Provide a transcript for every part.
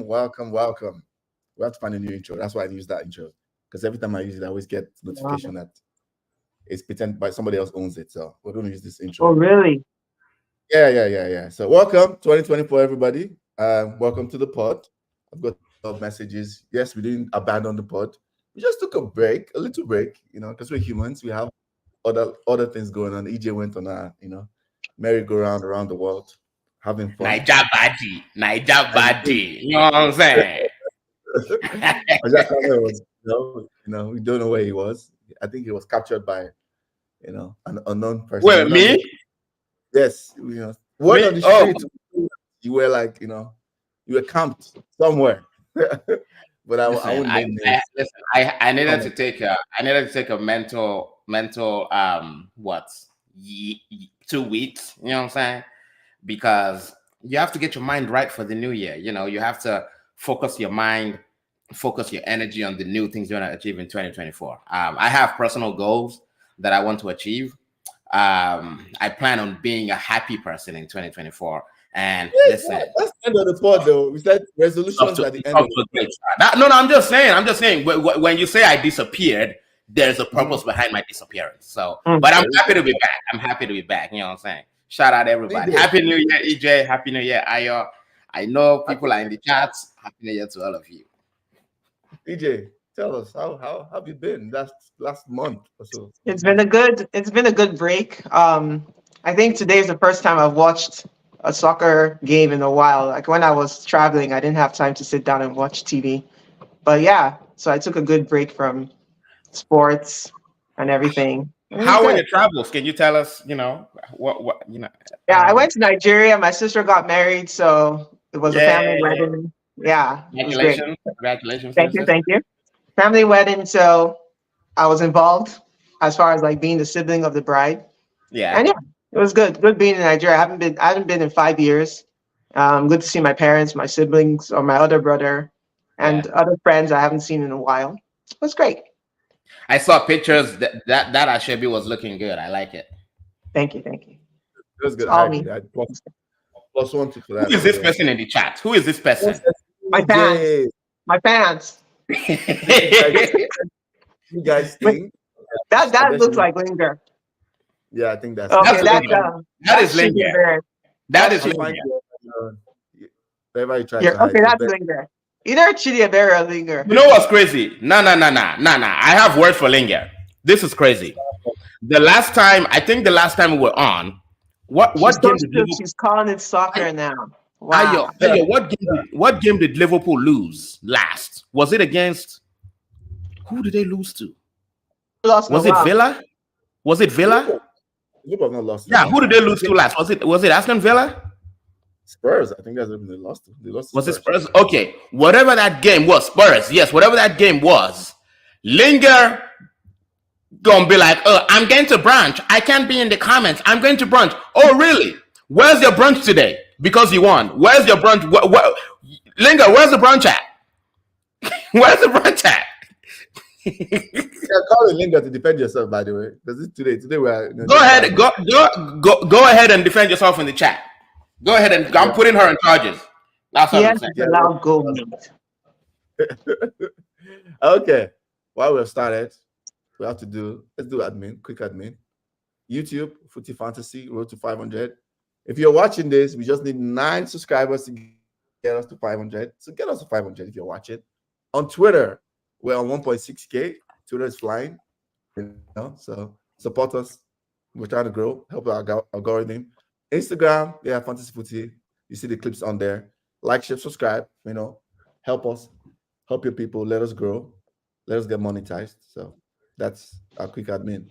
welcome. We have to find a new intro. That's why I use that intro. Because every time I use it, I always get notification that it's pretend by somebody else owns it. So we're going to use this intro. Oh, really? Yeah. So welcome, 2024, everybody. Welcome to the pod. I've got messages. Yes, we didn't abandon the pod. We just took a little break, because we're humans. We have other things going on. EJ went on a, merry-go-round around the world, having fun. Naija body. You know what I'm saying? We don't know where he was. I think he was captured by, an unknown person. Well, me? Yes, word on the street. You were like, you were camped somewhere. But I wouldn't name names. Listen, I needed to take a mental 2 weeks, you know what I'm saying? Because you have to get your mind right for the new year. You have to focus your mind, focus your energy on the new things you want to achieve in 2024. I have personal goals that I want to achieve. I plan on being a happy person in 2024. And listen, that's the end of the pod, though. We said resolutions at the end of the pod. No, I'm just saying. When you say I disappeared, there's a purpose behind my disappearance. So, but I'm happy to be back. You know what I'm saying? Shout out everybody. Happy New Year, EJ. Happy New Year, Ayo. I know people are in the chats. Happy New Year to all of you. EJ, tell us how have you been last month or so? It's been a good break. I think today is the first time I've watched a soccer game in a while. Like when I was traveling, I didn't have time to sit down and watch TV. But yeah, so I took a good break from sports and everything. How were your travels? Can you tell us, what. Yeah, I went to Nigeria. My sister got married, so it was a family wedding. Yeah. Congratulations. Thank you. Family wedding, so I was involved as far as like being the sibling of the bride. Yeah. And yeah, it was good. Good being in Nigeria. I haven't been in 5 years. Good to see my parents, my siblings, or my other brother, and other friends I haven't seen in a while. It was great. I saw pictures that Ashebi was looking good. I like it. Thank you. It was good. All me. Plus one for that. Who is this person in the chat? Who is this person? My fans. My fans. You guys think that looks like Linger. Yeah, I think that's okay. That is Linger. That is Linger. Wherever you try okay, that's Linger. Either Chidiebere or Linger. You know what's crazy? No. I have word for Linger. This is crazy. I think the last time we were on, what game did Liverpool? She's calling it soccer now. Wow. Ayo, what game did Liverpool lose last? Was it against? Who did they lose to? Was it Villa? Liverpool have not lost. Yeah, who did they lose to last? Was it Aston Villa? Spurs. I think that's when they lost. Was it Spurs? Okay, whatever that game was, Spurs. Yes, whatever that game was. Linger gonna be like, I'm going to brunch. I can't be in the comments. I'm going to brunch. Oh, really? Where's your brunch today? Because you won. Where's your brunch? Linger, where's the brunch at? Where's the brunch at? Yeah, call Linger to defend yourself, by the way. Because today we're go ahead and defend yourself in the chat. Go ahead and I'm putting her in charges. That's what I'm saying. Allow go. Okay. While we've started, let's do quick admin. YouTube, FootieFantasy, road to 500. If you're watching this, we just need 9 subscribers to get us to 500. So get us to 500 if you're watching. On Twitter, we're on 1.6K. Twitter is flying. So support us. We're trying to grow, help our algorithm. Instagram, Fantasy Footie. You see the clips on there. Like, share, subscribe. Help us, help your people. Let us grow. Let us get monetized. So that's our quick admin.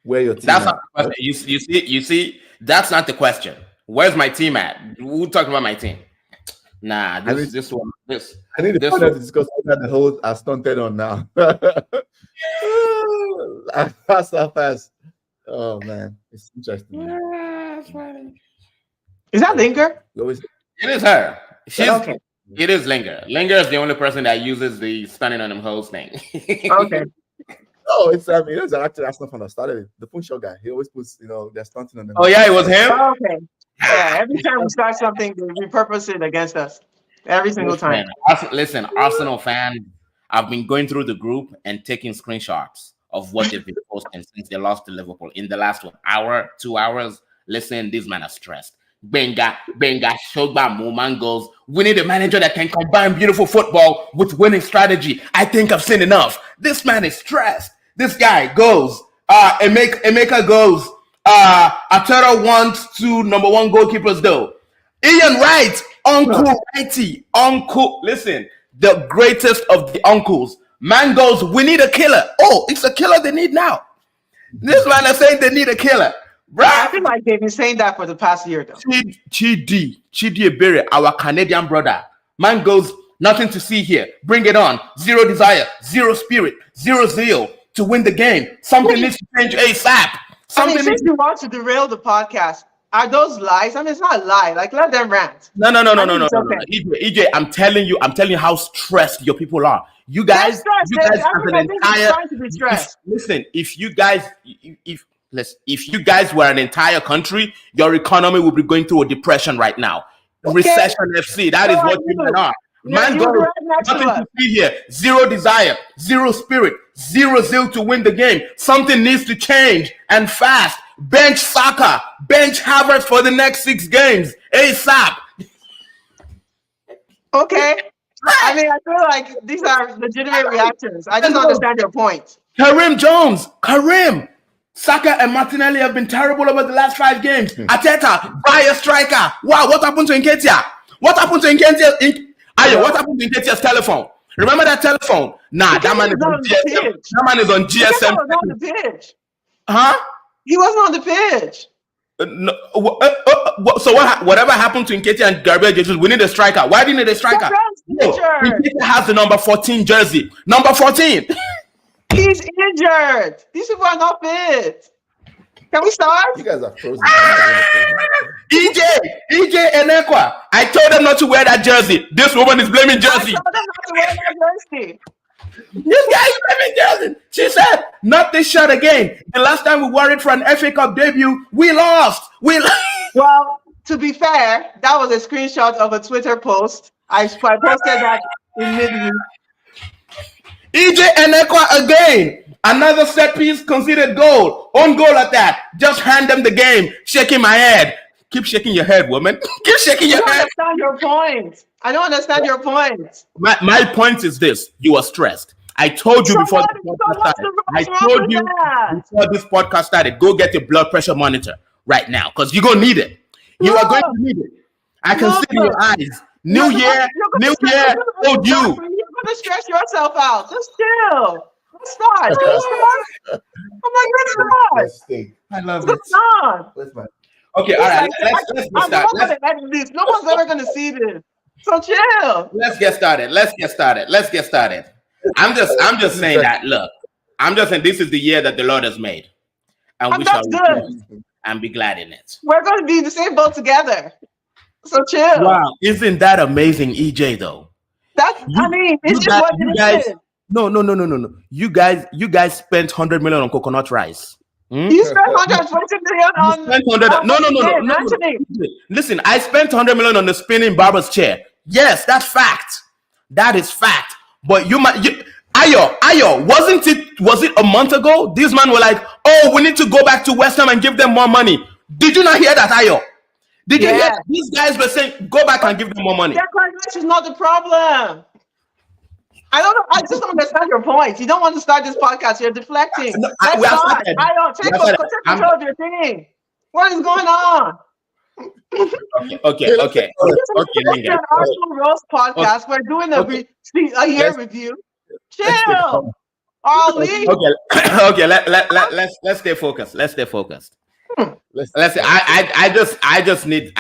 Where your team? That's not the question. You see. That's not the question. Where's my team at? Who talking about my team? Nah, this one. I need to discuss the whole I stunted on now. Fast. Oh man, it's interesting. Is that Linger? It is her. Okay. It is Linger. Linger is the only person that uses the stunning on them hoes thing. Okay. Oh, it's it's actually that's not fun. I started the phone show guy. He always puts they're stunting on them. Oh yeah, it was him. Okay. Yeah, every time we start something, they repurpose it against us. Every single time. Listen, Arsenal fans, I've been going through the group and taking screenshots of what they've been posting since they lost to Liverpool in the last 1 hour, 2 hours. Listen, these men are stressed. Benga, Shogba, Moman goes. We need a manager that can combine beautiful football with winning strategy. I think I've seen enough. This man is stressed. This guy goes. Emeka goes. Atero wants 2 number 1 goalkeepers though. Ian Wright, Uncle Righty, Uncle. Listen, the greatest of the uncles. Man goes, we need a killer. Oh, it's a killer they need now. This man is saying they need a killer. Bruh. I feel like they've been saying that for the past year, though. Chidi Ebere, our Canadian brother. Man goes, nothing to see here. Bring it on. Zero desire, zero spirit, zero zeal to win the game. Something needs to change ASAP. Since you want to derail the podcast, are those lies? I mean, it's not a lie. Like, let them rant. No. EJ, I'm telling you how stressed your people are. You guys have an entire. Listen, if you guys were an entire country, your economy would be going through a depression right now. Okay. Recession FC. That is what you men are. Man, nothing to see here. Zero desire, zero spirit, zero zeal to win the game. Something needs to change and fast. Bench Saka, bench Havertz for the next 6 games. ASAP. Okay. I mean, I feel like these are legitimate reactions. I just don't understand your point. Karim Jones, Saka and Martinelli have been terrible over the last 5 games. Arteta, buy a striker. Wow, what happened to Nketiah? What happened to Nketiah? What happened to Nketiah's telephone? Remember that telephone? Nah, that man is on GSM. That man is on GSM. Was on the pitch. Huh? He wasn't on the pitch. No, so whatever happened to Nketiah and Gabriel Jesus, we need a striker. Why do you need a striker? No, Nketiah has the number 14 jersey. Number 14. He's injured. These people are not fit. Can we start? You guys are frozen. EJ and Ekwa. I told them not to wear that jersey. This woman is blaming jersey. I told them not to wear that jersey. This guy is blaming jersey. She said, not this shot again. The last time we wore it for an FA Cup debut, we lost. Well, to be fair, that was a screenshot of a Twitter post. I posted that in midweek. EJ and Ekwa again. Another set piece, conceded goal. Own goal at that. Just hand them the game. Shaking my head. Keep shaking your head, woman. Keep shaking your head. I don't understand your point. My point is this. You are stressed. I told you before this podcast started. I told you before this podcast started. Go get your blood pressure monitor right now because you're going to need it. You are going to need it. I can see in your eyes. New year, old you. You're going to stress yourself out. Just chill. Let's start. Oh my goodness. I love it. Okay, all right. Let's start. No one's ever going to see this. So chill. Let's get started. I'm just saying that. Look, I'm just saying this is the year that the Lord has made, and we shall rejoice and be glad in it. We're going to be in the same boat together. So chill. Wow, isn't that amazing, EJ? Though. It's just what it is. No. You guys spent 100 million on coconut rice. You spent 120 million on. No. Listen, I spent 100 million on the spinning barber's chair. Yes, that's fact. That is fact. But Ayo, was it a month ago? These men were like, oh, we need to go back to West Ham and give them more money. Did you not hear that, Ayo? Did you hear that? These guys were saying, go back and give them more money. That is not the problem. I don't know. I just don't understand your point. You don't want to start this podcast. You're deflecting. I don't take control of your thing. What is going on? Okay. An Arsenal Roast podcast. We're doing a year review. Chill. Ollie. Okay. Let's stay focused. I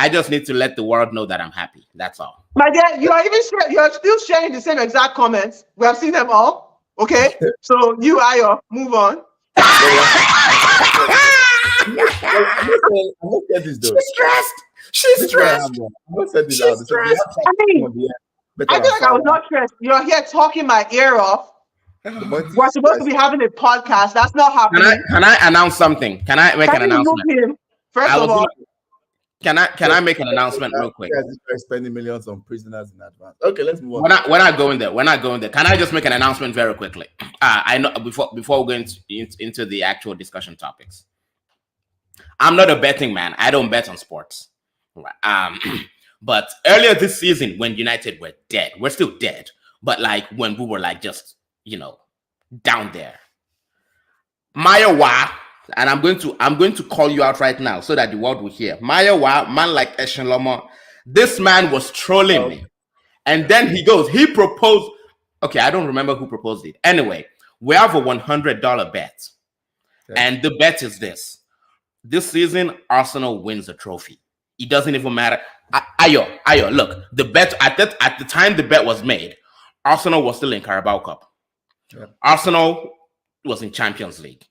just need to let the world know that I'm happy. That's all. My dad, you're still sharing the same exact comments. We have seen them all. Okay, so you, Ayo, move on. She's stressed. She's stressed. I feel like I was not stressed. You're here talking my ear off. We're supposed to be having a podcast. That's not happening. Can I announce something? Can I make an announcement? First of all, Can I make an announcement real quick? You guys are spending millions on prisoners in advance. Okay, let's move on. We're not going there. We're not going there. Can I just make an announcement very quickly? I know before we go into the actual discussion topics. I'm not a betting man. I don't bet on sports. But earlier this season, when United were dead, we're still dead. But like when we were like just down there, Mayowa, and I'm going to call you out right now so that the world will hear. Mayowa, man like Esheloma, this man was trolling me, and then he proposed. Okay, I don't remember who proposed it. Anyway, we have a $100 bet, and the bet is this: this season, Arsenal wins the trophy. It doesn't even matter. Ayo, look, the bet at the time the bet was made, Arsenal was still in Carabao Cup. Yeah. Arsenal was in Champions League.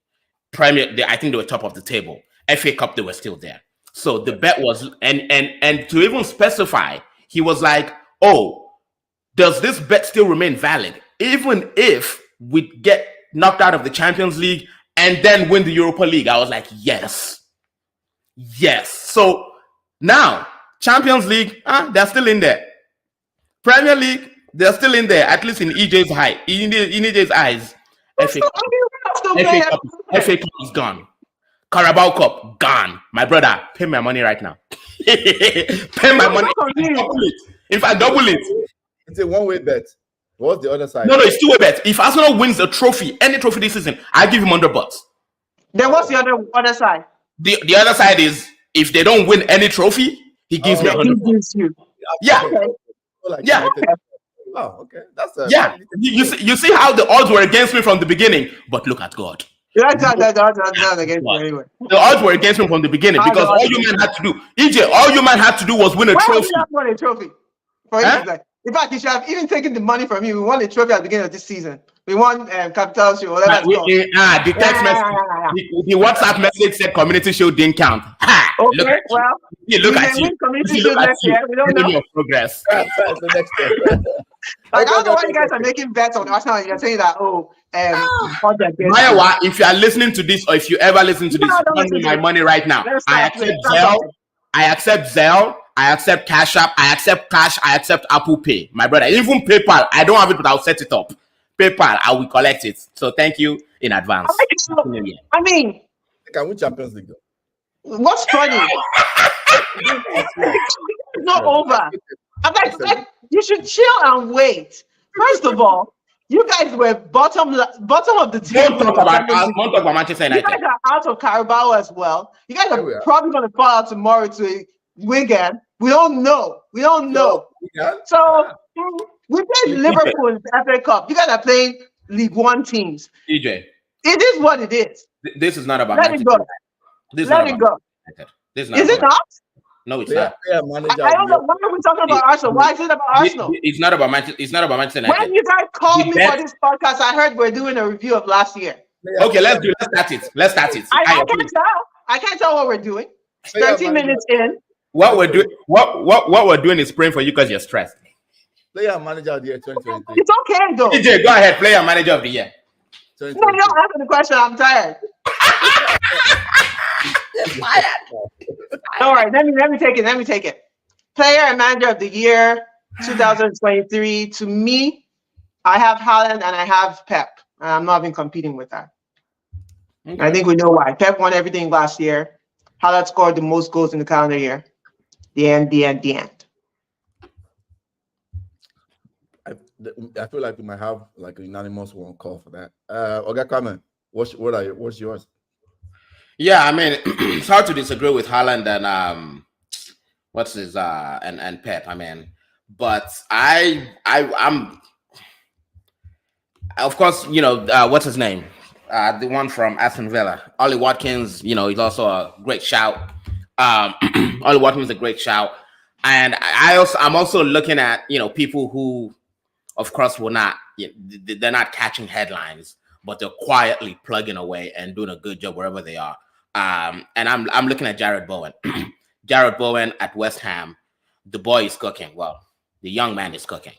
Premier, I think they were top of the table. FA Cup, they were still there. So the bet was, and to even specify, he was like, oh, does this bet still remain valid? Even if we get knocked out of the Champions League and then win the Europa League? I was like, yes. So now, Champions League, they're still in there. Premier League, they're still in there, at least in EJ's eyes. FA Cup is gone. Carabao Cup, gone. My brother, pay my money right now. Pay my money. If I double it. It's a one-way bet. What's the other side? No, it's two-way bet. If Arsenal wins a trophy, any trophy this season, I give him $100. Then what's the other side? The other side is if they don't win any trophy, he gives me $100. Yeah. Yeah. Oh, okay. You see how the odds were against me from the beginning, but look at God. That's not against me anyway. The odds were against me from the beginning because all you man had to do, EJ, all you man had to do was win a trophy. Won a trophy. In fact, you should have even taken the money from you. We won a trophy at the beginning of this season. We won Capital Show, whatever it's called. The text message, the WhatsApp message said community show didn't count. Look at you. Community show next year. We don't know. Progress. The next step. I don't know why you guys are making bets on Arsenal and you're saying that, Mayowa, if you are listening to this or if you ever listen to this, send me my money right now. I accept Zelle. I accept Cash App. I accept Cash. I accept Apple Pay. My brother, even PayPal. I don't have it, but I'll set it up. PayPal, I will collect it. So thank you in advance. I mean, can we Champions League? What's funny? It's not over. I'm like, you should chill and wait. First of all, you guys were bottom of the table. Don't talk about Manchester United. You guys are out of Carabao as well. You guys are probably going to fall out tomorrow to Wigan. We don't know. So we played Liverpool in the FA Cup. You guys are playing League One teams. EJ, it is what it is. This is not about. Let it go. Let it go. Is it not? No, it's not. I don't know. Why are we talking about Arsenal? Why is it about Arsenal? It's not about Manchester. It's not about Manchester United. When you guys called me for this podcast, I heard we're doing a review of last year. Okay, let's start it. I can't tell what we're doing. 13 minutes in. What we're doing is praying for you because you're stressed. Player manager of the year 2023. It's okay though. DJ, go ahead. Player manager of the year. No, you don't answer the question. I'm tired. All right, let me take it. Player and manager of the year 2023. To me, I have Haaland and I have Pep. I'm not even competing with that. Okay. I think we know why. Pep won everything last year. Haaland scored the most goals in the calendar year. The end. I feel like we might have like a unanimous one call for that. Okay, comment. What's yours? Yeah, I mean, it's hard to disagree with Haaland and and Pep. I mean, but I'm of course, what's his name? The one from Aston Villa, Ollie Watkins. He's also a great shout. Ollie Watkins is a great shout, and I'm also looking at people who, of course, they're not catching headlines, but they're quietly plugging away and doing a good job wherever they are. And I'm looking at Jared Bowen. Jared Bowen at West Ham, the boy is cooking. Well, the young man is cooking.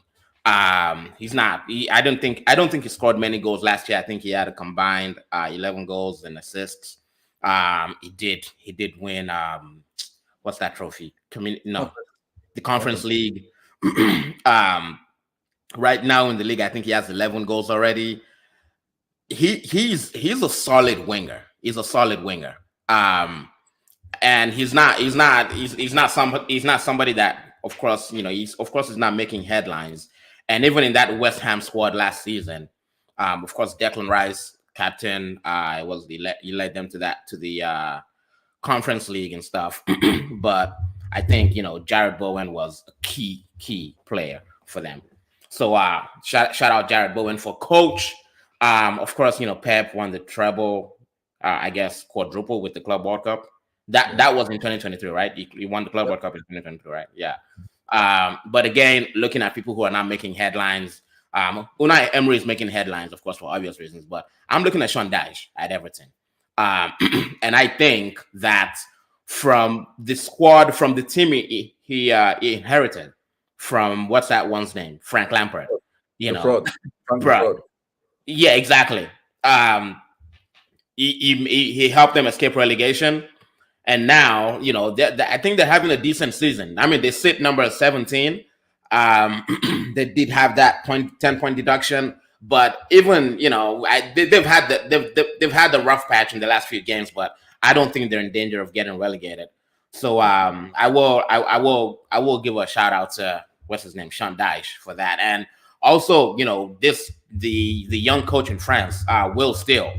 He's not. I don't think he scored many goals last year. I think he had a combined 11 goals and assists. He did win what's that trophy? No, Conference. the Conference Conference. League. um, right now in the league, I think he has 11 goals already. He's a solid winger. He's a solid winger. And he's not somebody that, of course, he's not making headlines. And even in that West Ham squad last season, of course, Declan Rice, captain, he led them to the Conference League and stuff. But I think Jared Bowen was a key player for them. So shout out Jared Bowen for coach. Of course, Pep won the treble, I guess quadruple with the Club World Cup. Yeah. That was in 2023, right? He won the Club World Cup in 2023, right? Yeah. But again, looking at people who are not making headlines, Unai Emery is making headlines, of course, for obvious reasons. But I'm looking at Sean Dyche at Everton. And I think that from the squad, from the team he inherited from, what's that one's name? Frank Lampard. The fraud. Frank the Bro. fraud. Yeah, exactly. He helped them escape relegation. And now, I think they're having a decent season. I mean, they sit number 17. They did have that 10-point deduction, but even they've had they've had the rough patch in the last few games, but I don't think they're in danger of getting relegated. So I will give a shout out to what's his name, Sean Dyche, for that. And also, the young coach in France, Will Steele,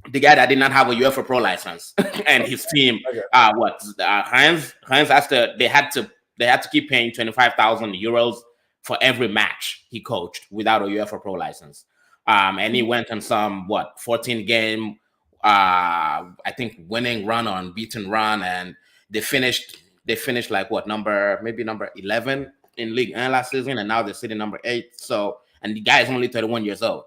the guy that did not have a UEFA Pro license, and his team, Okay. Heinz they had to keep paying 25,000 euros for every match he coached without a UEFA Pro license. And he went on some 14 game, I think, winning run or unbeaten run, and they finished like number 11 in league last season, and now they're sitting number 8. So, and the guy is only 31 years old.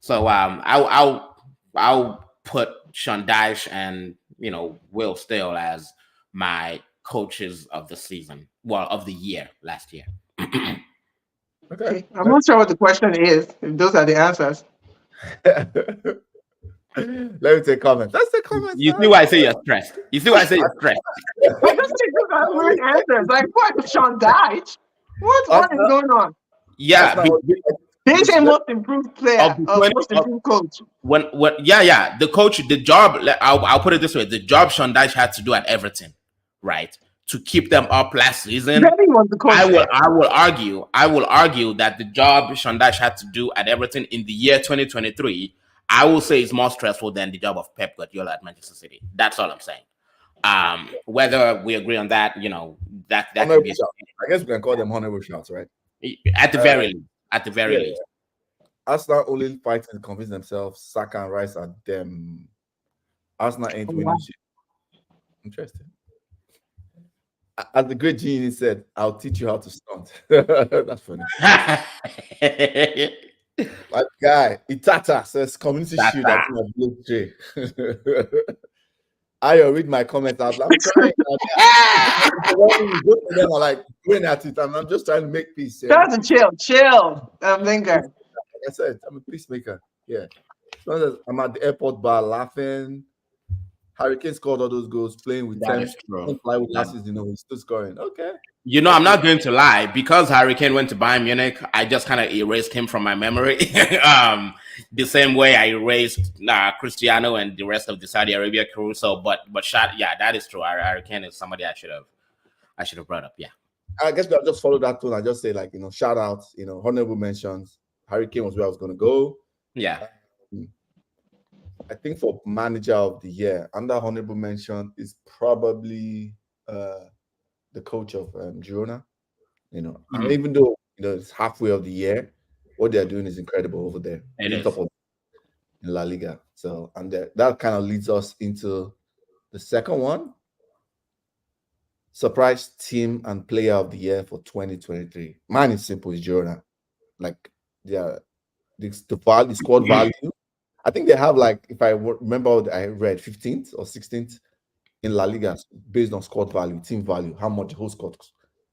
So I'll put Sean Dyche and Will Steele as my coaches of the season, of the year last year. Okay. I'm not sure what the question is, if those are the answers. Let me take comments. That's the comments. You see why I say you're stressed. You see why I say you're stressed. I just think those are weird answers. Like, what? Sean Dyche? What is going on? Yeah, They say most improved player, most improved coach. when the coach, the job. I'll put it this way: the job Sean Dyche had to do at Everton, right, to keep them up last season. Maybe was the coach. I will argue that the job Sean Dyche had to do at Everton in the year 2023, I will say, is more stressful than the job of Pep Guardiola at Manchester City. That's all I'm saying. Whether we agree on that, that can be. I guess we can call them honorable shots, right? At the very least. At the very least. Arsenal only fighting to convince themselves Saka and Rice are them. Arsenal ain't winning shit. Interesting. As the great genius said, I'll teach you how to stunt. That's funny. My guy, Itata says community shield. I think I've looked I read my comments out. I'm trying. I'm like going at it. I'm just trying to make peace. Try to chill. Linger. Like I said, I'm a peacemaker. Yeah. I'm at the airport bar laughing. Harry Kane scored all those goals playing with them. Fly with glasses, he's still scoring. Okay. I'm not going to lie. Because Harry Kane went to Bayern Munich, I just kind of erased him from my memory. The same way I erased Cristiano and the rest of the Saudi Arabia crew. So, but that is true. Harry Kane is somebody I should have brought up. Yeah. I guess I'll just follow that tone. I just say shout outs, honorable mentions. Harry Kane was where I was going to go. Yeah. I think for manager of the year, under honorable mention is probably the coach of Girona. And even though it's halfway of the year, what they're doing is incredible over there. It is. Top of in La Liga. So, and that kind of leads us into the second one. Surprise team and player of the year for 2023. Mine is simple, it's Girona. Like the squad value. I think they have, if I remember, I read 15th or 16th in La Liga based on squad value, team value, how much the whole squad,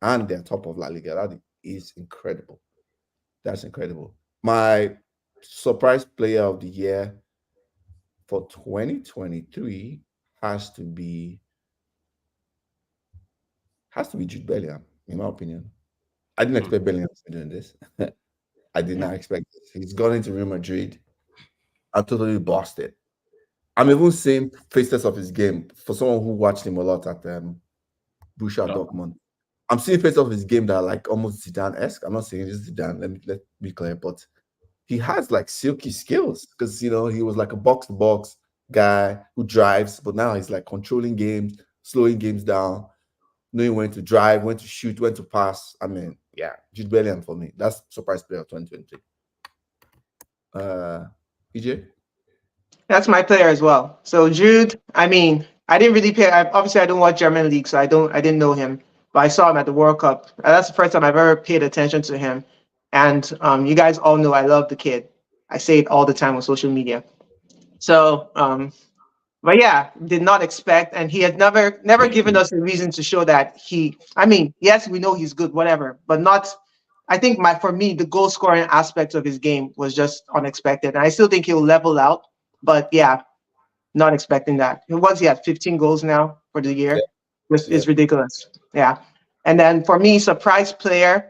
and they're top of La Liga. That is incredible. That's incredible. My surprise player of the year for 2023 has to be has to be Jude Bellingham, in my opinion. I didn't expect Bellingham to be doing this. I did not expect this. He's gone into Real Madrid. I'm totally busted. I'm even seeing faces of his game for someone who watched him a lot at Borussia Dortmund. I'm seeing faces of his game that are like almost Zidane-esque. I'm not saying this is Zidane. Let be clear, but he has like silky skills because he was like a box-to-box guy who drives, but now he's like controlling games, slowing games down, knowing when to drive, when to shoot, when to pass. I mean, yeah, Jude Bellingham for me. That's surprise player of 2023. EJ? That's my player as well. So Jude, I mean, I didn't really pay. Obviously, I don't watch German league, so I didn't know him, but I saw him at the World Cup. That's the first time I've ever paid attention to him. And you guys all know I love the kid. I say it all the time on social media. So, but yeah, did not expect, and he had never given us a reason to show that he. I mean, yes, we know he's good, whatever, but not. I think for me, the goal scoring aspect of his game was just unexpected, and I still think he'll level out. But yeah, not expecting that. He had 15 goals now for the year, which is ridiculous. Yeah, and then for me, surprise team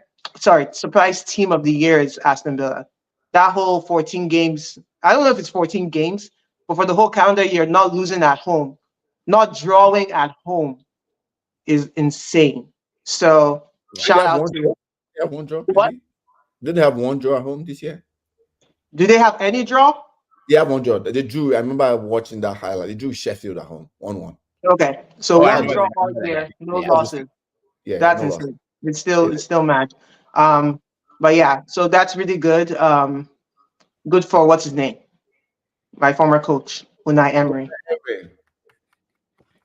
of the year is Aston Villa. That whole 14 games. I don't know if it's 14 games. But for the whole calendar year, not losing at home, not drawing at home is insane. So shout out to you. They have one draw? What? Did they have one draw at home this year? Do they have any draw? They have one draw. They drew. I remember watching that highlight. They drew Sheffield at home, 1-1. Okay. So one draw all year, no losses. Yeah, that's insane. It's still mad. But yeah, so that's really good. Good for what's his name? My former coach, Unai Emery.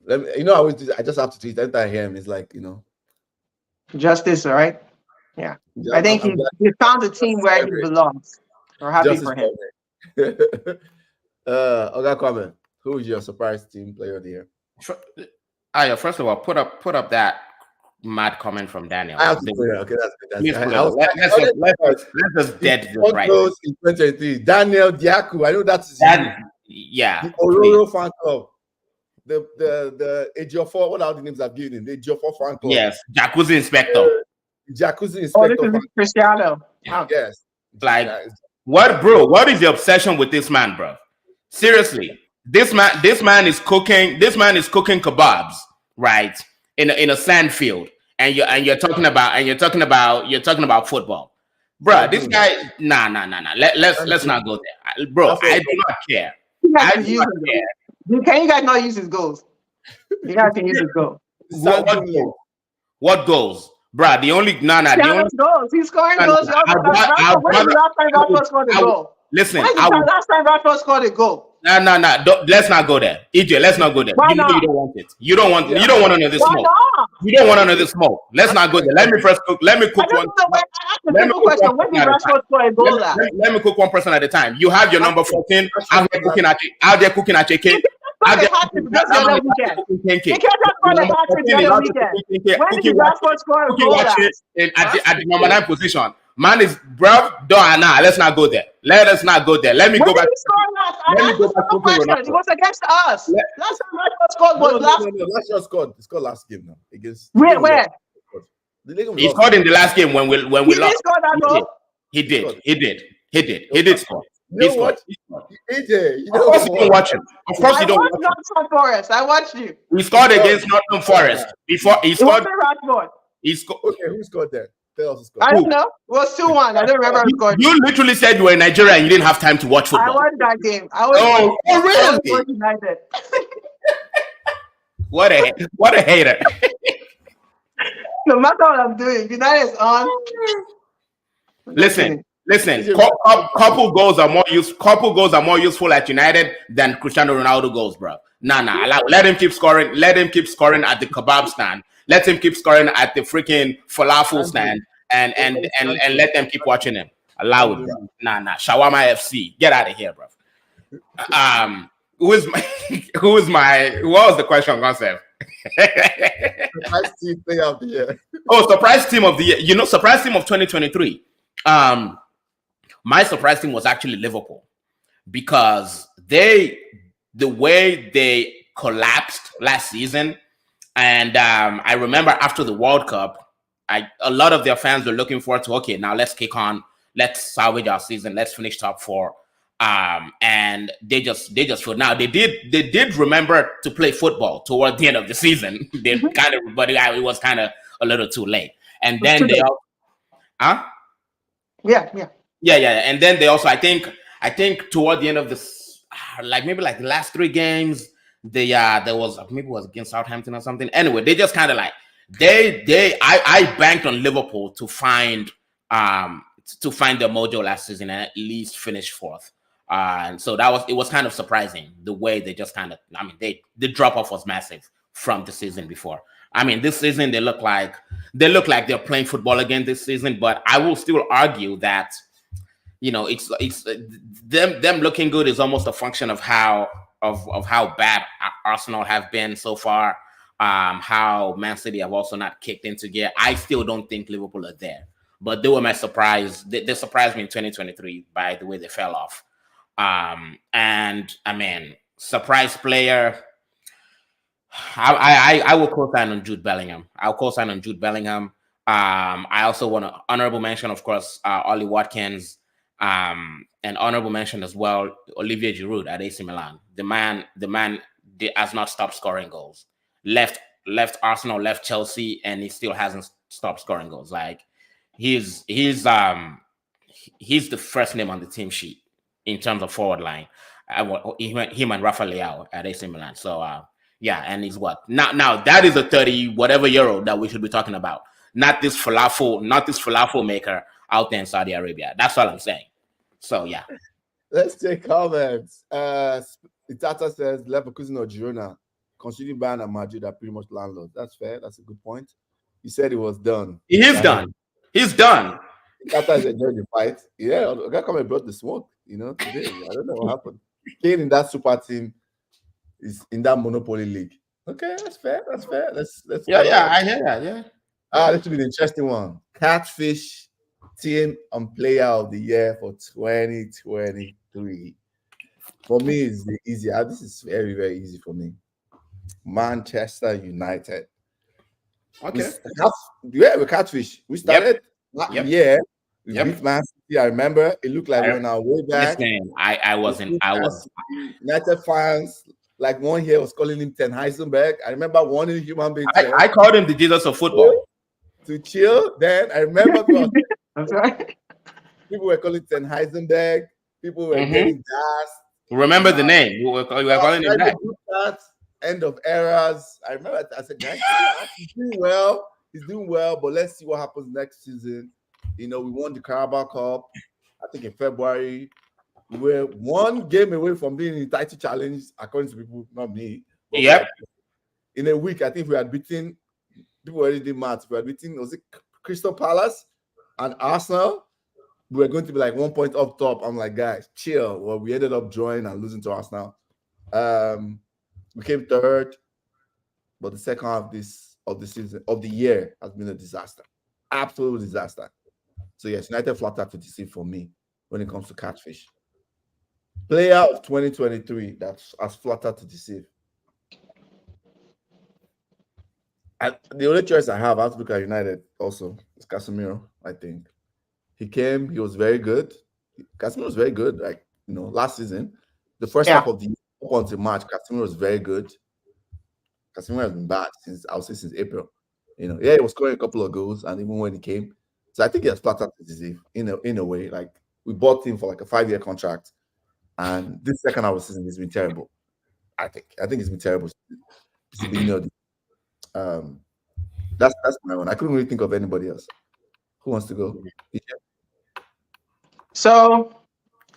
I just have to tweet. Every time I hear him, it's like, Justice, all right? Yeah. I think he found a team where he belongs. We're happy for him. Okay, comment. Who is your surprise team player of the year? First of all, put up that mad comment from Daniel. I have to put it. Okay, that's good. Let's just dead this right. Goes in 2023. Daniel Diaku. I know that's his name. Yeah. The Ororo fan club. The Ejiofor. What are the names I've given him? The Ejiofor fan club. Yes. Jacuzzi Inspector. Jacuzzi Inspector. Oh, this is Cristiano. Wow. Yes. Like, what, bro? What is the obsession with this man, bro? Seriously, this man is cooking. This man is cooking kebabs, right? In a sand field, and you're talking about football, bro. This guy, nah. Let's not go there, bro. I do not care. Can you guys not use his goals? You guys can use his goals. What goals? Bruh, the only goals. He's scoring goals. Listen, last time Rashford scored a goal. No. Let's not go there. EJ, let's not go there. Why not? You don't want it. You don't want to know this smoke. You don't want to know this smoke. Let's not go there. Let me cook one. Let me cook one person at a time. You have your number 14 out there cooking at your cake. When did Rashford score a goal at the number 9 position? Man is let's not go there. Let me go back. It was against us. Last time Rashford scored was last. Rashford scored. He scored last game now against. Where? He scored in the last game when we lost. He did score that goal. He did score. You know what? AJ, of course you don't watch him. Of course you don't watch him. Nottingham Forest. I watched you. He scored against Nottingham Forest before he scored. He scored. Okay, who scored there? Tell us who scored. I don't know. It was 2-1. I don't remember who scored. You literally said you were in Nigeria and you didn't have time to watch football. I watched that game. Really? United. What a hater. No matter what I'm doing, United is on. Listen. Couple goals are more useful at United than Cristiano Ronaldo goals, bro. Nah. Let him keep scoring. Let him keep scoring at the kebab stand. Let him keep scoring at the freaking falafel stand, and let them keep watching him. Allow it, bro. Nah. Shawarma FC. Get out of here, bro. What was the question, Gonsev? Surprise team player of the year. Oh, surprise team of the year. Surprise team of 2023. My surprise team was actually Liverpool because the way they collapsed last season, And I remember after the World Cup, a lot of their fans were looking forward to, okay, now let's kick on, let's salvage our season, let's finish top four. And they just for now they did remember to play football toward the end of the season. They kind of, but it was kind of a little too late. And then they all, huh? Yeah. And then they also, I think toward the end of this, like maybe like the last three games, there was, maybe it was against Southampton or something. Anyway, they just kind of like I banked on Liverpool to find their mojo last season and at least finish fourth. And so it was kind of surprising the way they just kind of, I mean, the drop off was massive from the season before. I mean, this season they look like they're playing football again this season, but I will still argue that, you know, it's them looking good is almost a function of how bad Arsenal have been so far. How Man City have also not kicked into gear. I still don't think Liverpool are there, but they were my surprise. They surprised me in 2023 by the way they fell off. And I mean, surprise player. I will co-sign on Jude Bellingham. I'll co-sign on Jude Bellingham. I also want to honorable mention, of course, Ollie Watkins. And honorable mention as well, Olivier Giroud at AC Milan. The man has not stopped scoring goals. Left Arsenal, left Chelsea, and he still hasn't stopped scoring goals. Like he's the first name on the team sheet in terms of forward line. Him and Rafa Leao at AC Milan. So yeah, and he's what now that is a 30-whatever-year-old that we should be talking about. Not this falafel maker out there in Saudi Arabia. That's all I'm saying. So yeah. Let's take comments. Itata says Leverkusen or Girona, considering Bayern and Madrid are pretty much landlords. That's fair. That's a good point. He said it was done. He's done. He's done. Itata is enjoying the fight. Yeah, I got come and brought the smoke. You know, today I don't know what happened. Kane in that super team is in that Monopoly league. Okay, that's fair. Let's Yeah, I hear that. Yeah. This will be the interesting one. Catfish team and player of the year for 2023. For me, it's the easier. This is very, very easy for me. Manchester United. Okay. We Catfish. We started Yep. Yeah. We beat Man City. I remember it looked like we were on our way back. Listen, I was United fans. Like one here was calling him Ten Heisenberg. I remember warning human beings. I called him the Jesus of football. To chill. Then I remember I'm sorry. people were calling Ten Heisenberg. People were getting gassed. Remember the name? We were calling him that. End of eras. I remember I said, guys, he's doing well, but let's see what happens next season. You know, we won the Carabao Cup, I think in February. We were one game away from being in the title challenge, according to people, not me. Yep. In a week, I think we had beaten, people already did maths. We had beaten, was it Crystal Palace and Arsenal? We were going to be like 1 point up top. I'm like, guys, chill. Well, we ended up drawing and losing to Arsenal. We came third, but the second half of the year has been a disaster. Absolute disaster. So yes, United flat to deceive for me when it comes to Catfish. Player of 2023 that has flattered to deceive. The only choice I have to look at United also is Casemiro, I think. He came, he was very good. Casemiro was very good, like, you know, last season. The first half of the year, up until March, Casemiro was very good. Casemiro has been bad since April. You know, yeah, he was scoring a couple of goals, and even when he came. So I think he has flattered to deceive in a way. Like, we bought him for like a 5-year contract, and this second half of the season has been terrible. I think it's been terrible. It's the beginning of the that's my one. I couldn't really think of anybody else. Who wants to go? So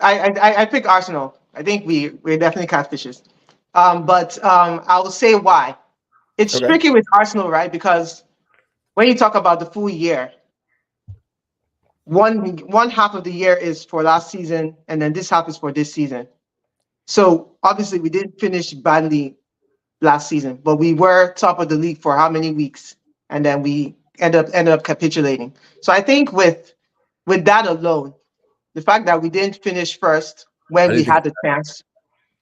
I pick Arsenal. I think we're definitely catfishes. But I will say why. It's tricky with Arsenal, right? Because when you talk about the full year, one half of the year is for last season, and then this half is for this season. So obviously we didn't finish badly last season, but we were top of the league for how many weeks, and then we ended up capitulating. So I think with that alone, the fact that we didn't finish first when we had the chance.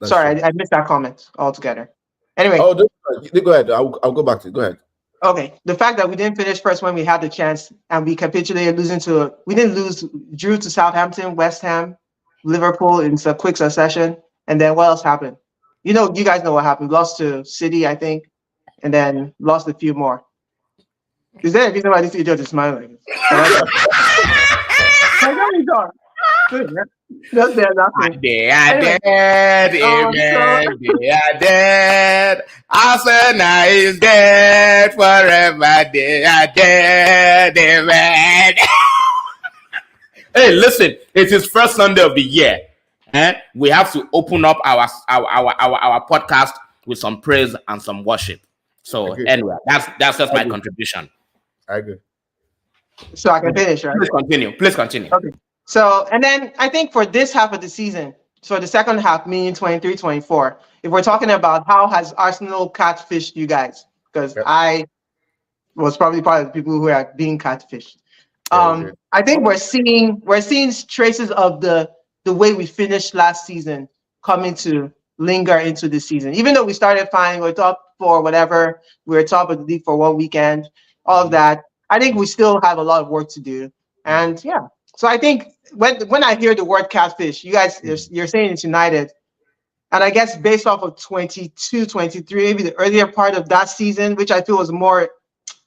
Sorry, I missed that comment altogether. Anyway. Oh, go ahead. I'll go back to it. Go ahead. Okay, the fact that we didn't finish first when we had the chance and we capitulated, we didn't lose, drew to Southampton, West Ham, Liverpool in a quick succession, and then what else happened? You guys know what happened. Lost to City, I think, and then lost a few more. Is there a reason why this idiot is smiling? Just there, nothing. They are dead, amen. They are dead. Arsenal is dead forever. They are dead, amen. Hey, listen, it's his first Sunday of the year. We have to open up our podcast with some praise and some worship. So anyway, that's just my contribution. I agree. So I can finish, right? Please continue. Okay. So, and then I think for this half of the season, so the second half, meaning 23-24, if we're talking about how has Arsenal catfished you guys, because I was probably part of the people who are being catfished. I think we're seeing traces of the way we finished last season coming to linger into this season. Even though we started fine, we're top 4, whatever, we were top of the league for one weekend, all of that. I think we still have a lot of work to do. And yeah, so I think when I hear the word catfish, you guys, you're saying it's United. And I guess based off of 22, 23, maybe the earlier part of that season, which I feel was more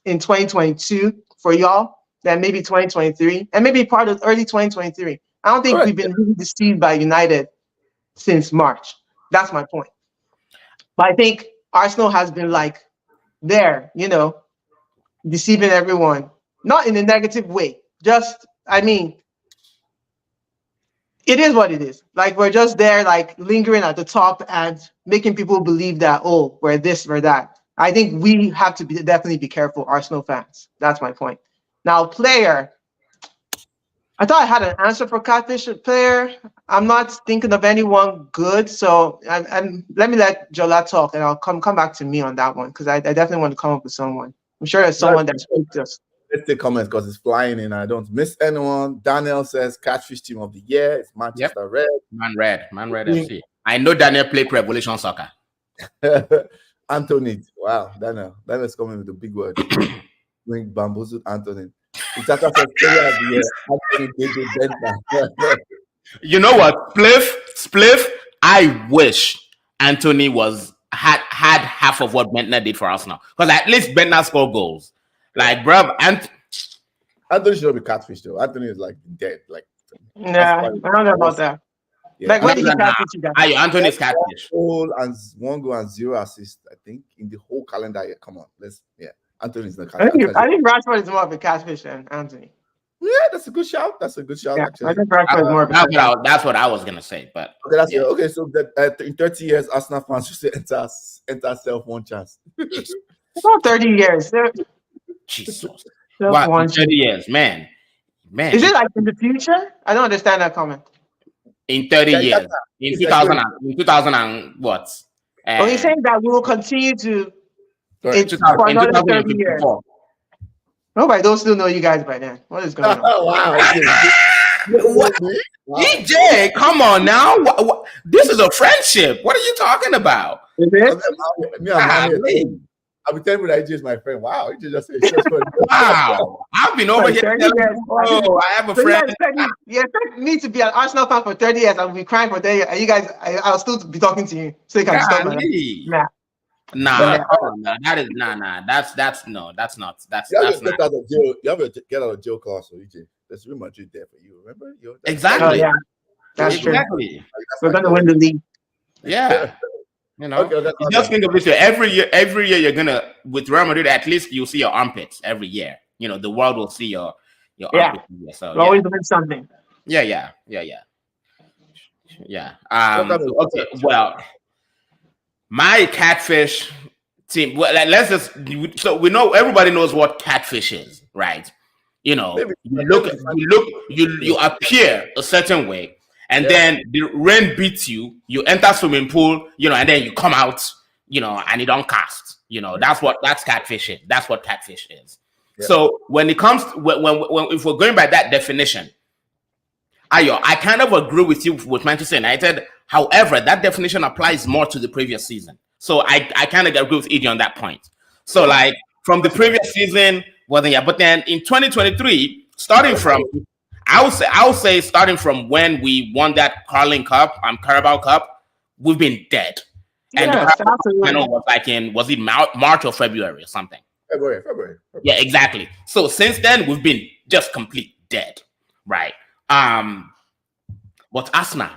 in 2022 for y'all than maybe 2023, and maybe part of early 2023. I don't think we've been really deceived by United since March. That's my point. But I think Arsenal has been like there, deceiving everyone. Not in a negative way. Just, it is what it is. Like, we're just there, like, lingering at the top and making people believe that, oh, we're this, we're that. I think we have to definitely be careful, Arsenal fans. That's my point. Now, player, I thought I had an answer for catfish player. I'm not thinking of anyone good, so and let me let Jola talk, and I'll come back to me on that one, because I definitely want to come up with someone. I'm sure there's someone that speaks to us. Let's take comments because it's flying in. I don't miss anyone. Daniel says catfish team of the year. It's Manchester Red. Man Red FC. I know Daniel played Revolution Soccer. Anthony. Wow, Daniel's coming with a big word. Bring bamboozled Anthony. Itaka says player of the year. Anthony. You know what? Spliff. I wish Anthony had half of what Bentner did for Arsenal, because at least Bentner scored goals. Like, bro, Anthony should not be catfish though. Anthony is like dead. Like, I don't know about that. Yeah. Like, what did he catfish you guys? Anthony's catfish. One goal and 0 assists, I think, in the whole calendar year. Come on, Anthony's the catfish. I think Rashford is more of a catfish than Anthony. Yeah, that's a good shout. Yeah, actually. I think Rashford is more of a that's what I was gonna say. But okay. So that in 30 years, Arsenal fans should say enter self one chance. About 30 years. Jesus. Wow, 30 years, man. Is it like in the future? I don't understand that comment. In 30 years, in 2000 and what? He's saying that we will continue to for another 30 years. Hope I don't still know you guys by then. What is going on? Oh, wow. EJ, come on now. This is a friendship. What are you talking about? Is it? I'll be telling you that EJ is my friend. Wow, EJ just said wow. I've been over here telling you, I have a friend. You expect me to be an Arsenal fan for 30 years and be crying for 30 years, and you guys, I'll still be talking to you. So you can stop. That's not. You have to get out of jail clause, so EJ. There's Real Madrid there for you. Remember? Exactly. That's exactly. True. We're gonna win the league. Yeah. You just think of this way. Every year you're gonna, with Real Madrid, at least you'll see your armpits every year. The world will see your armpits. So we're always doing something. Yeah. Okay. Well, my catfish team. Well, let's just. So we know, everybody knows what catfish is, right? You appear a certain way. And then the rain beats you, you enter swimming pool, and then you come out, and you don't cast. That's catfishing. That's what catfish is. Yeah. So when it comes to, if we're going by that definition, I kind of agree with you with Manchester United. However, that definition applies more to the previous season, So I kind of agree with EJ on that point. So like from the previous season, well then yeah, but then in 2023, starting from I would say starting from when we won that Carabao Cup, we've been dead. And the Yes, Carabao Cup absolutely. final was like was it March or February or something? February. Yeah, exactly. So since then we've been just complete dead, right? But Arsenal,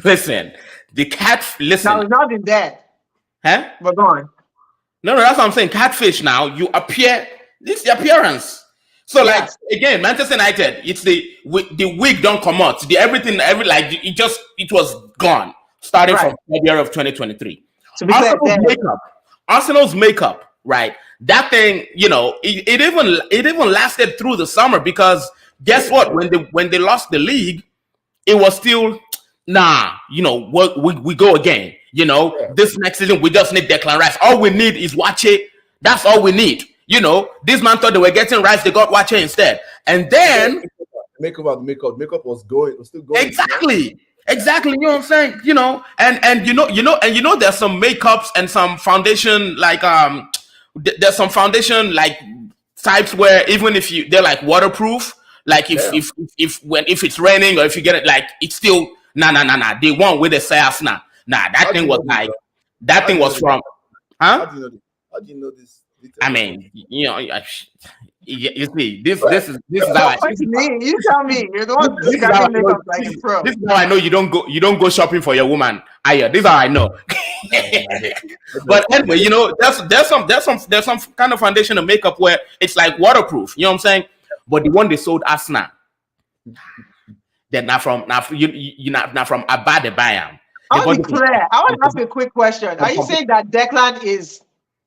listen, the cat. Listen, Now, it's not been dead. huh? But go on. No, that's what I'm saying. Catfish. Now you appear. This is the appearance. So like Yes. again, Manchester United. It's the wig don't come out. The everything it was gone starting from February of 2023. To be fair, Arsenal's makeup, right? That thing, it even lasted through the summer because guess what? When they lost the league, it was still we go again. This next season we just need Declan Rice. All we need is Wache. That's all we need. This man thought they were getting Rice, they got Wache instead. And then makeup was still going. Exactly. You know what I'm saying? And there's some makeups and some foundation there's some foundation like types where even if they're like waterproof, like if it's raining or if you get it like it's still nah. They want with the sales now. That thing was like that thing was from How do you know this? I mean, you see, this is how I. You tell me. You're the one This is how I know you don't go shopping for your woman. This is how I know. But anyway, there's some kind of foundation of makeup where it's like waterproof. You know what I'm saying? But the one they sold Arsenal, they're not from Abba Bayam. I want to be clear. I want to ask you a quick question. Are you saying that Declan is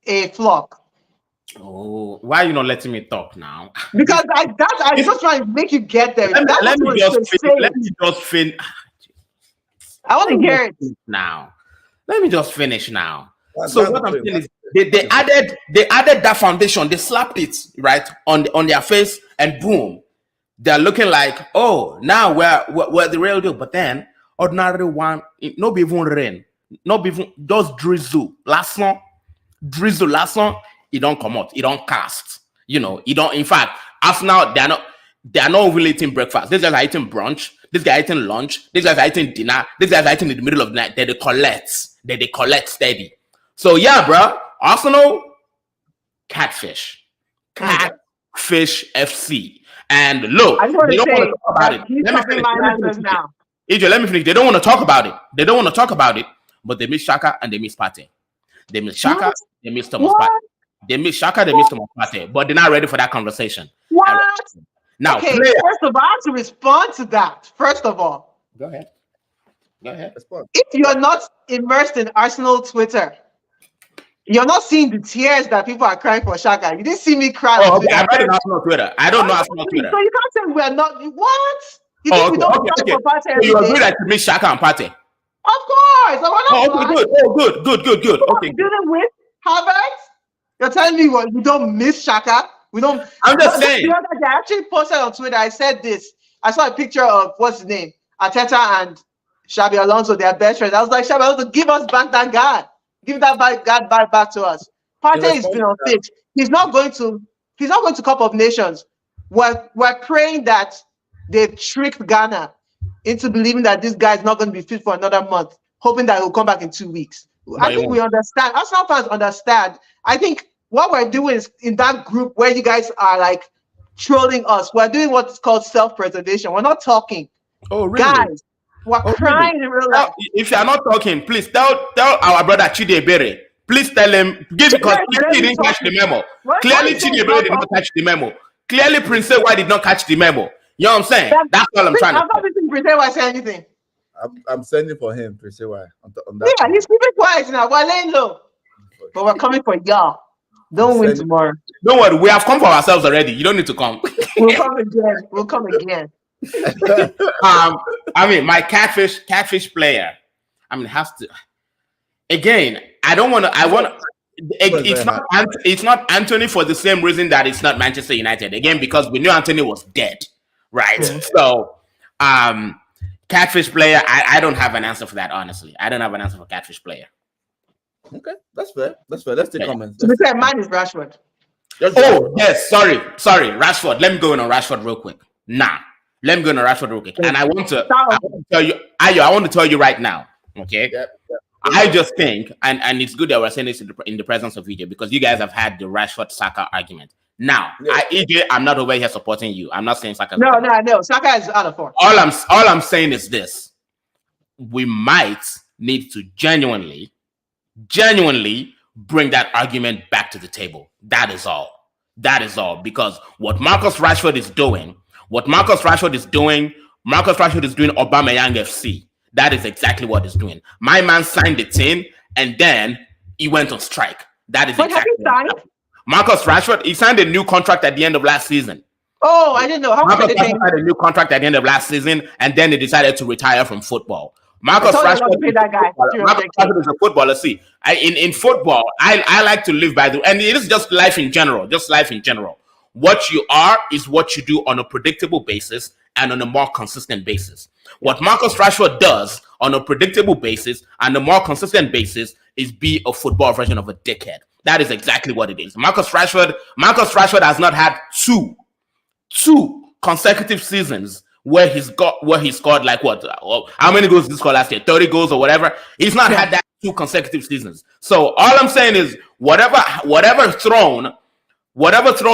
a flop? Oh, why are you not letting me talk now? Because I just trying to make you get there. Let me just finish. I want to hear it now. Let me just finish now. So what I'm saying is they added that foundation. They slapped it right on their face, and boom, they're looking like, oh, now we're the real deal. But then ordinary one, no be even rain, no be even just drizzle last one. It don't come out. It don't cast. It don't. In fact, Arsenal they are not really eating breakfast. These guys are eating brunch. This guy eating lunch. These guys are eating dinner. These guys are eating in the middle of the night. They collect steady. So yeah, bro. Arsenal, Catfish FC. And look, I want they to don't say want to talk about it. Let me finish. They don't want to talk about it. But they miss Shaka and they miss Partey. They miss Shaka. They miss Thomas Partey. They miss Shaka, they miss Thomas Partey, but they're not ready for that conversation. What? Now, okay, first of all, I have to respond to that. First of all, go ahead. If you're not immersed in Arsenal Twitter, you're not seeing the tears that people are crying for Shaka. You didn't see me cry. Oh, okay. I'm not in Arsenal Twitter. I don't know Arsenal Twitter. So you can't say we're not. What? You think we don't cry for Partey? So you agree that you miss Shaka and Partey? Of course. Good. Okay. Dealing with Havertz. You're telling me what we don't miss Shaka? We don't. I'm just saying. I actually posted on Twitter. I said this. I saw a picture of what's his name, Arteta and Xabi Alonso. Their best friends. I was like, Xabi Alonso, give us back that guy. Give that guy back to us. Partey is still on pitch. He's not going to Cup of Nations. We're praying that they've tricked Ghana into believing that this guy is not going to be fit for another month, hoping that he'll come back in 2 weeks. I think we understand. Arsenal fans understand. I think what we're doing is in that group where you guys are like trolling us, we're doing what's called self-preservation. We're not talking. Oh, really? Guys, we're crying in real life. If you're not talking, please tell our brother Chidi Ebere. Please tell him, because he didn't catch the memo. Clearly, Chidi Ebere did not catch the memo. Clearly, Prince White did not catch the memo. You know what I'm saying? That's all I'm trying to say. I'm not listening to Prince White say anything. I'm sending for him, Prince White. Yeah, he's keeping quiet now. We're laying low. But we're coming for y'all. Don't win tomorrow. Don't worry, we have come for ourselves already. You don't need to come. We'll come again. I mean, my catfish player. I mean, has to. Again, I don't want to. I want. It's not Anthony for the same reason that it's not Manchester United. Again, because we knew Anthony was dead, right? Mm-hmm. So, Catfish player, I don't have an answer for that, honestly. I don't have an answer for catfish player. Okay, that's fair. That's fair. Let's take comments. To be fair, mine is Rashford. Oh, yes, sorry. Rashford. Let me go in on Rashford real quick. Let me go in on Rashford real quick. And I want to tell you, Ayo, I want to tell you right now, okay? Yep. I just think, and it's good that we're saying this in the presence of EJ, because you guys have had the Rashford Saka argument. Now, EJ, I'm not over here supporting you. I'm not saying Saka. No. Saka is out of form. All I'm saying is this: we might need to genuinely bring that argument back to the table. That is all. Because what Marcus Rashford is doing Marcus Rashford is doing Aubameyang FC. That is exactly what he's doing. My man signed the team and then he went on strike. That is exactly what happened. Marcus Rashford, he signed a new contract at the end of last season. Oh, I didn't know. Marcus Rashford signed a new contract at the end of last season, and then he decided to retire from football. Marcus Rashford is a footballer. See, in football, I like to live by and it is just life in general. What you are is what you do on a predictable basis and on a more consistent basis. What Marcus Rashford does on a predictable basis and a more consistent basis is be a football version of a dickhead. That is exactly what it is. Marcus Rashford has not had two consecutive seasons where he scored like what? How many goals did he score last year? 30 goals or whatever. He's not had that 2 consecutive seasons. So all I'm saying is whatever thrown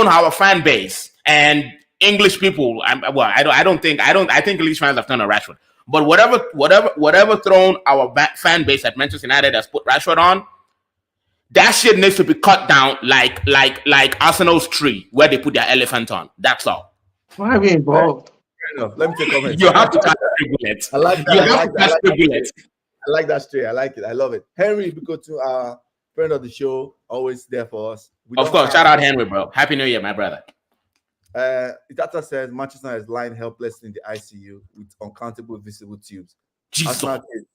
our fan base and English people. I think English fans have turned on Rashford. But whatever thrown our fan base at Manchester United has put Rashford on, that shit needs to be cut down like Arsenal's tree where they put their elephant on. That's all. Why are we involved? Fair enough. Let me take comments. You have to catch the bullets. I like that. I like that straight. I like it. I love it. Henry, because to our friend of the show, always there for us. Of course, shout out Henry, bro. Happy New Year, my brother. Itata says Manchester is lying helpless in the ICU with uncountable visible tubes. Arsenal kids,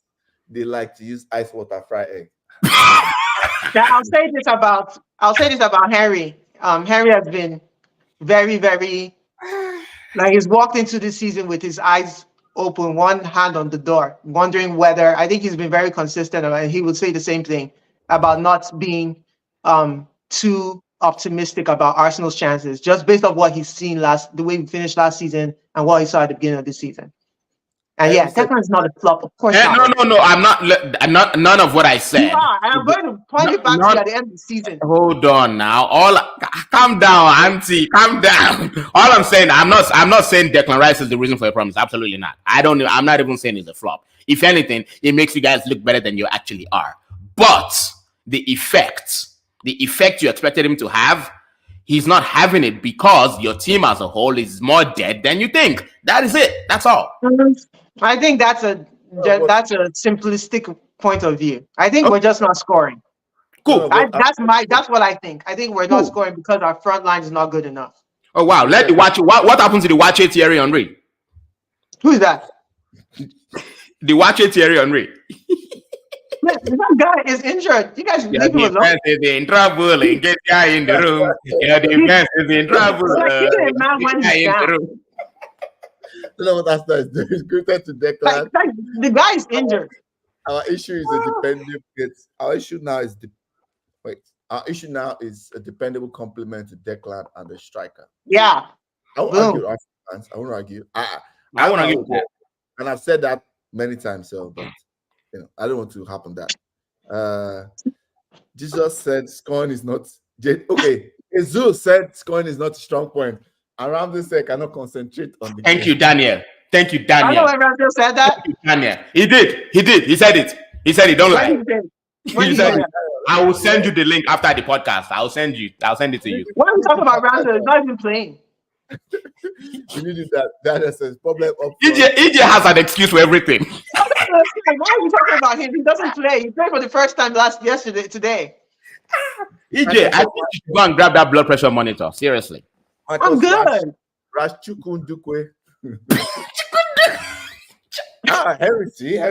they like to use ice water fry egg. Now, I'll say this about Henry. Henry has been very, very he's walked into this season with his eyes open, one hand on the door, wondering whether I think he's been very consistent and he would say the same thing about not being too optimistic about Arsenal's chances, just based on what he's seen the way we finished last season and what he saw at the beginning of this season. And Declan's not a flop, of course. No. I'm not. None of what I said. You are, and I'm going to point it back to you at the end of the season. Hold on now. Calm down, Auntie. Calm down. All I'm saying, I'm not saying Declan Rice is the reason for your problems. Absolutely not. I'm not even saying he's a flop. If anything, it makes you guys look better than you actually are. But the effect you expected him to have, he's not having it because your team as a whole is more dead than you think. That is it. That's all. I think that's a simplistic point of view. I think we're just not scoring. Cool. That's what I think. I think we're not scoring because our front line is not good enough. Oh wow! What happened to the Watch Thierry Henry? Who is that? The Watch Thierry Henry. That guy is injured. You guys leave him alone. Defense is in trouble. Get guy in the room. Your defense is in trouble. You know what that is doing? It's greeted to Declan. The guy is injured. Our issue is a dependable. Our issue now is a dependable complement to Declan and the striker. Yeah. I won't argue. I won't argue. And I've said that many times, but I don't want to happen that. Jesus said scoring is not okay. Jesus said scoring is not a strong point. And Ramsey said cannot concentrate on the Thank you, Daniel. I know when Ramsey said that. Daniel. He did. He said it. He said it. Don't lie. He said it. I will send you the link after the podcast. I'll send it to you. What are we talking about? Ramsey is not even playing. You needed that. That is a problem. EJ has an excuse for everything. Why are we talking about him? He doesn't play. He played for the first time today. EJ, I think you should go and grab that blood pressure monitor. Seriously. I'm good. Harry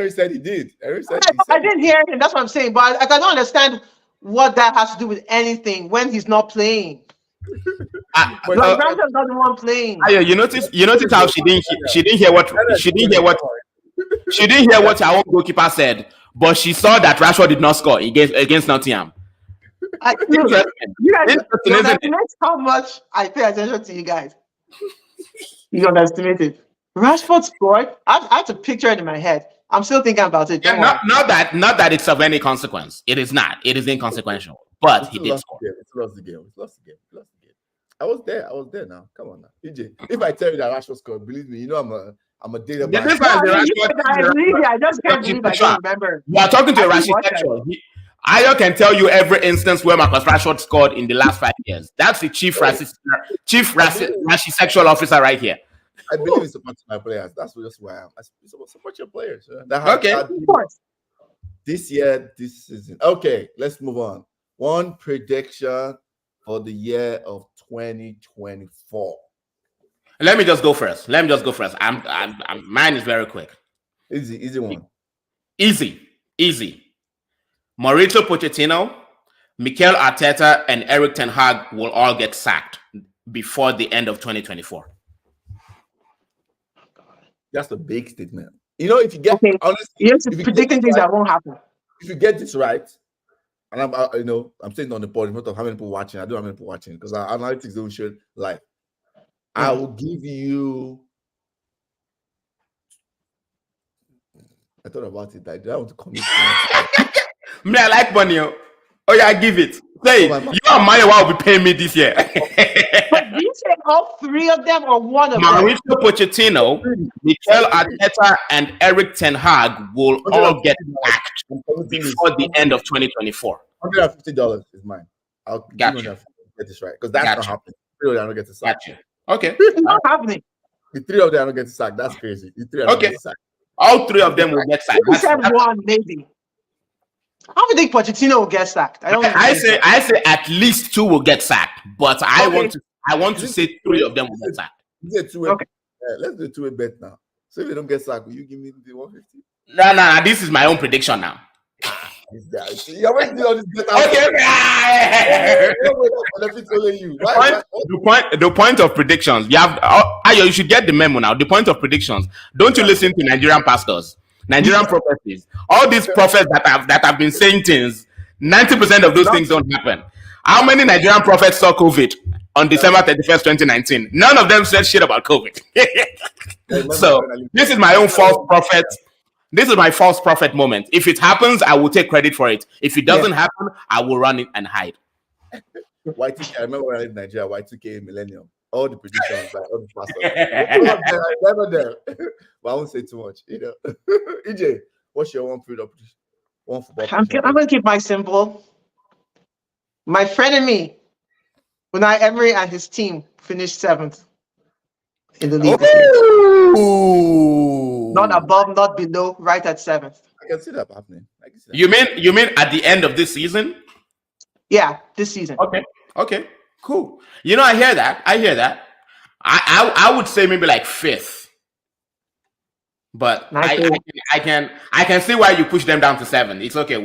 said he did. I didn't hear him. That's what I'm saying. But I don't understand what that has to do with anything when he's not playing. Brandon's not the one playing. You notice how she didn't hear what She didn't hear what our own goalkeeper said, but she saw that Rashford did not score against Nottingham. Interesting. You guys Interesting, isn't it? underestimate how much I pay attention to you guys. You underestimate it. Rashford scored. I have to picture it in my head. I'm still thinking about it. Yeah, Don't worry. not that it's of any consequence. It is not. It is inconsequential. But he did score. It's lost the game. I was there now. Come on now. EJ, if I tell you that Rashford scored, believe me, you know I'm a data The man. difference I is believe you. I just can't believe I don't remember. You are talking to a I Rashi watch that. sexual. Ayo can tell you every instance where Marcus Rashford scored in the last 5 years. That's the chief Rashi sexual officer right here. I believe in supporting my players. That's just why I am. I support your players. Okay. This year, this season. Okay, let's move on. One prediction for the year of 2024. Let me just go first. Mine is very quick. Easy one. Easy. Mauricio Pochettino, Mikel Arteta, and Eric Ten Hag will all get sacked before the end of 2024. That's a big statement. You know, if you get honestly, you're predicting things that won't happen. If you get this right, and I'm saying on the pod, not of how many people watching. I don't have many people watching because our analytics don't show live. I will give you. I thought about it. I want to commit. Me, I like money. Oh yeah, give it. Say you and Maya will be paying me this year. But do you say all three of them or one of them? Mauricio Pochettino, Mikel Arteta, and Eric Ten Hag will all get sacked before the end of 2024. $150 is mine. I'll get this right because that's not happening. 3 of them I don't get to sack. Okay. It's not happening. The 3 of them I don't get to sack. That's crazy. The 3 of them get sacked. All 3 of them will get sacked. You said one, maybe. How do you think Pochettino will get sacked? I say at least 2 will get sacked, but I want to say 3 of them will get sacked. Okay. Let's do a 2-way bet now. So if they don't get sacked, will you give me the 150? No. This is my own prediction now. You're waiting all this bet. Okay. The point of predictions. You should get the memo now. The point of predictions. Don't you listen to Nigerian pastors? Nigerian prophecies, all these prophets that have been saying things, 90% of those things don't happen. How many Nigerian prophets saw COVID on December 31st, 2019? None of them said shit about COVID. So this is my own false prophet. This is my false prophet moment. If it happens, I will take credit for it. If it doesn't happen, I will run it and hide. Y2K, I remember when I lived in Nigeria, Y2K Millennium. All the predictions by all the pastors. Never there. But I won't say too much. EJ, what's your one football prediction? I'm gonna keep mine simple. My frenemy, Unai Emery and his team finished 7th in the league. Not above, not below, right at 7th. I can see that happening. You mean at the end of this season? Yeah, this season. Okay. Cool. I hear that. I would say maybe like 5th. But I can see why you push them down to 7. It's okay.